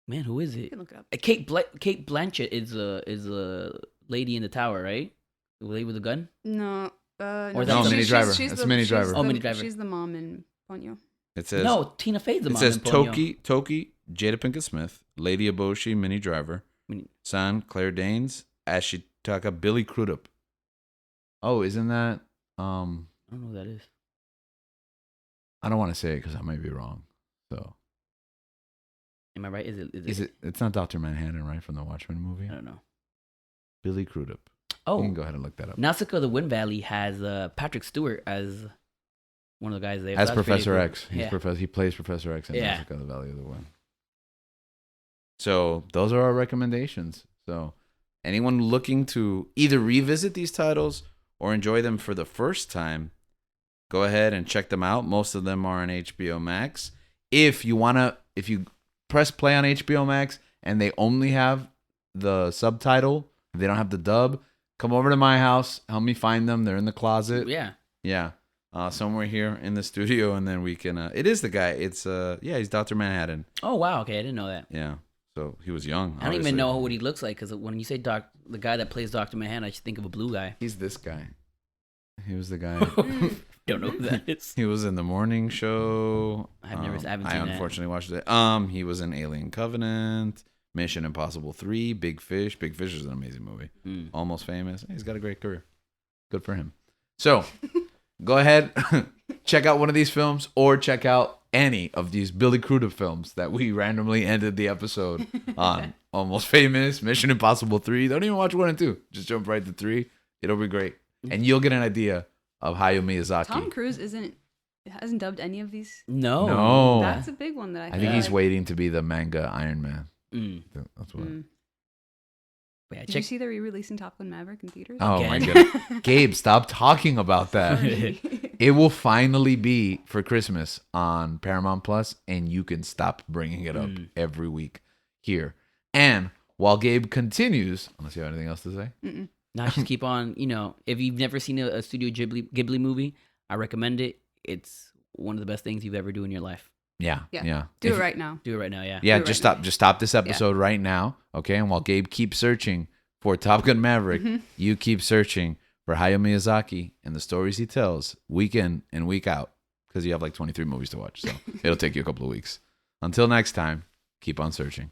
Man, who is you it? can look it up. Kate Blanchett is a lady in the tower, right? The lady with the gun. No. Or no, that's Minnie Driver. That's Minnie Driver. Oh, Minnie Driver. She's the mom in Ponyo. It says No, Tina Fey's the it mom. says in Ponyo. Toki, Jada Pinkett Smith, Lady Eboshi, Minnie Driver, Minnie- San, Claire Danes, Ashitaka, Billy Crudup. Oh, isn't that I don't know who that is. I don't want to say it because I might be wrong. So Am I right? is it? It's not Dr. Manhattan, right, from the Watchmen movie? I don't know. Billy Crudup. Oh, You can go ahead and look that up. Nausicaa of the Wind Valley has Patrick Stewart as one of the guys there. As So that's pretty Professor cool. X. He plays Professor X in Yeah. Nausicaa, the Valley of the Wind. So those are our recommendations. So anyone looking to either revisit these titles or enjoy them for the first time, go ahead and check them out. Most of them are on HBO Max. If you press play on HBO Max and they only have the subtitle, they don't have the dub, come over to my house, help me find them. They're in the closet. Yeah. Yeah. Somewhere here in the studio, and then we can it is the guy. It's he's Dr. Manhattan. Oh wow. Okay, I didn't know that. Yeah. So he was young. I don't obviously. even know what he looks like because when you say the guy that plays Dr. Manhattan, I just think of a blue guy. He's this guy. He was the guy. Don't know who that is. He was in the morning show. I haven't seen I that. unfortunately watched it. He was in Alien Covenant, Mission Impossible 3, Big Fish. Big Fish is an amazing movie. Mm. Almost Famous. He's got a great career. Good for him. So, go ahead, check out one of these films or check out any of these Billy Crudup films that we randomly ended the episode on. Almost Famous, Mission Impossible 3. Don't even watch 1 and 2. Just jump right to 3. It'll be great. And you'll get an idea of Hayao Miyazaki. Tom Cruise hasn't dubbed any of these. No. No. That's a big one that I I think he's like. waiting to be the manga Iron Man. Mm. That's what. But yeah, Did you check. see the re-releasing Top Gun Maverick in theaters? Oh my Again. god. Gabe, stop talking about that. Sorry. It will finally be for Christmas on Paramount Plus, and you can stop bringing it up every week here. And while Gabe continues, unless you have anything else to say, Mm-mm. Now just keep on. If you've never seen a Studio Ghibli movie, I recommend it. It's one of the best things you've ever do in your life. yeah. Do If- it right now. Do it right now. Yeah. Yeah, Do it just right stop. Just stop this episode right now, okay? And while Gabe keeps searching for Top Gun Maverick, you keep searching for Hayao Miyazaki and the stories he tells week in and week out, because you have like 23 movies to watch, so it'll take you a couple of weeks. Until next time, keep on searching.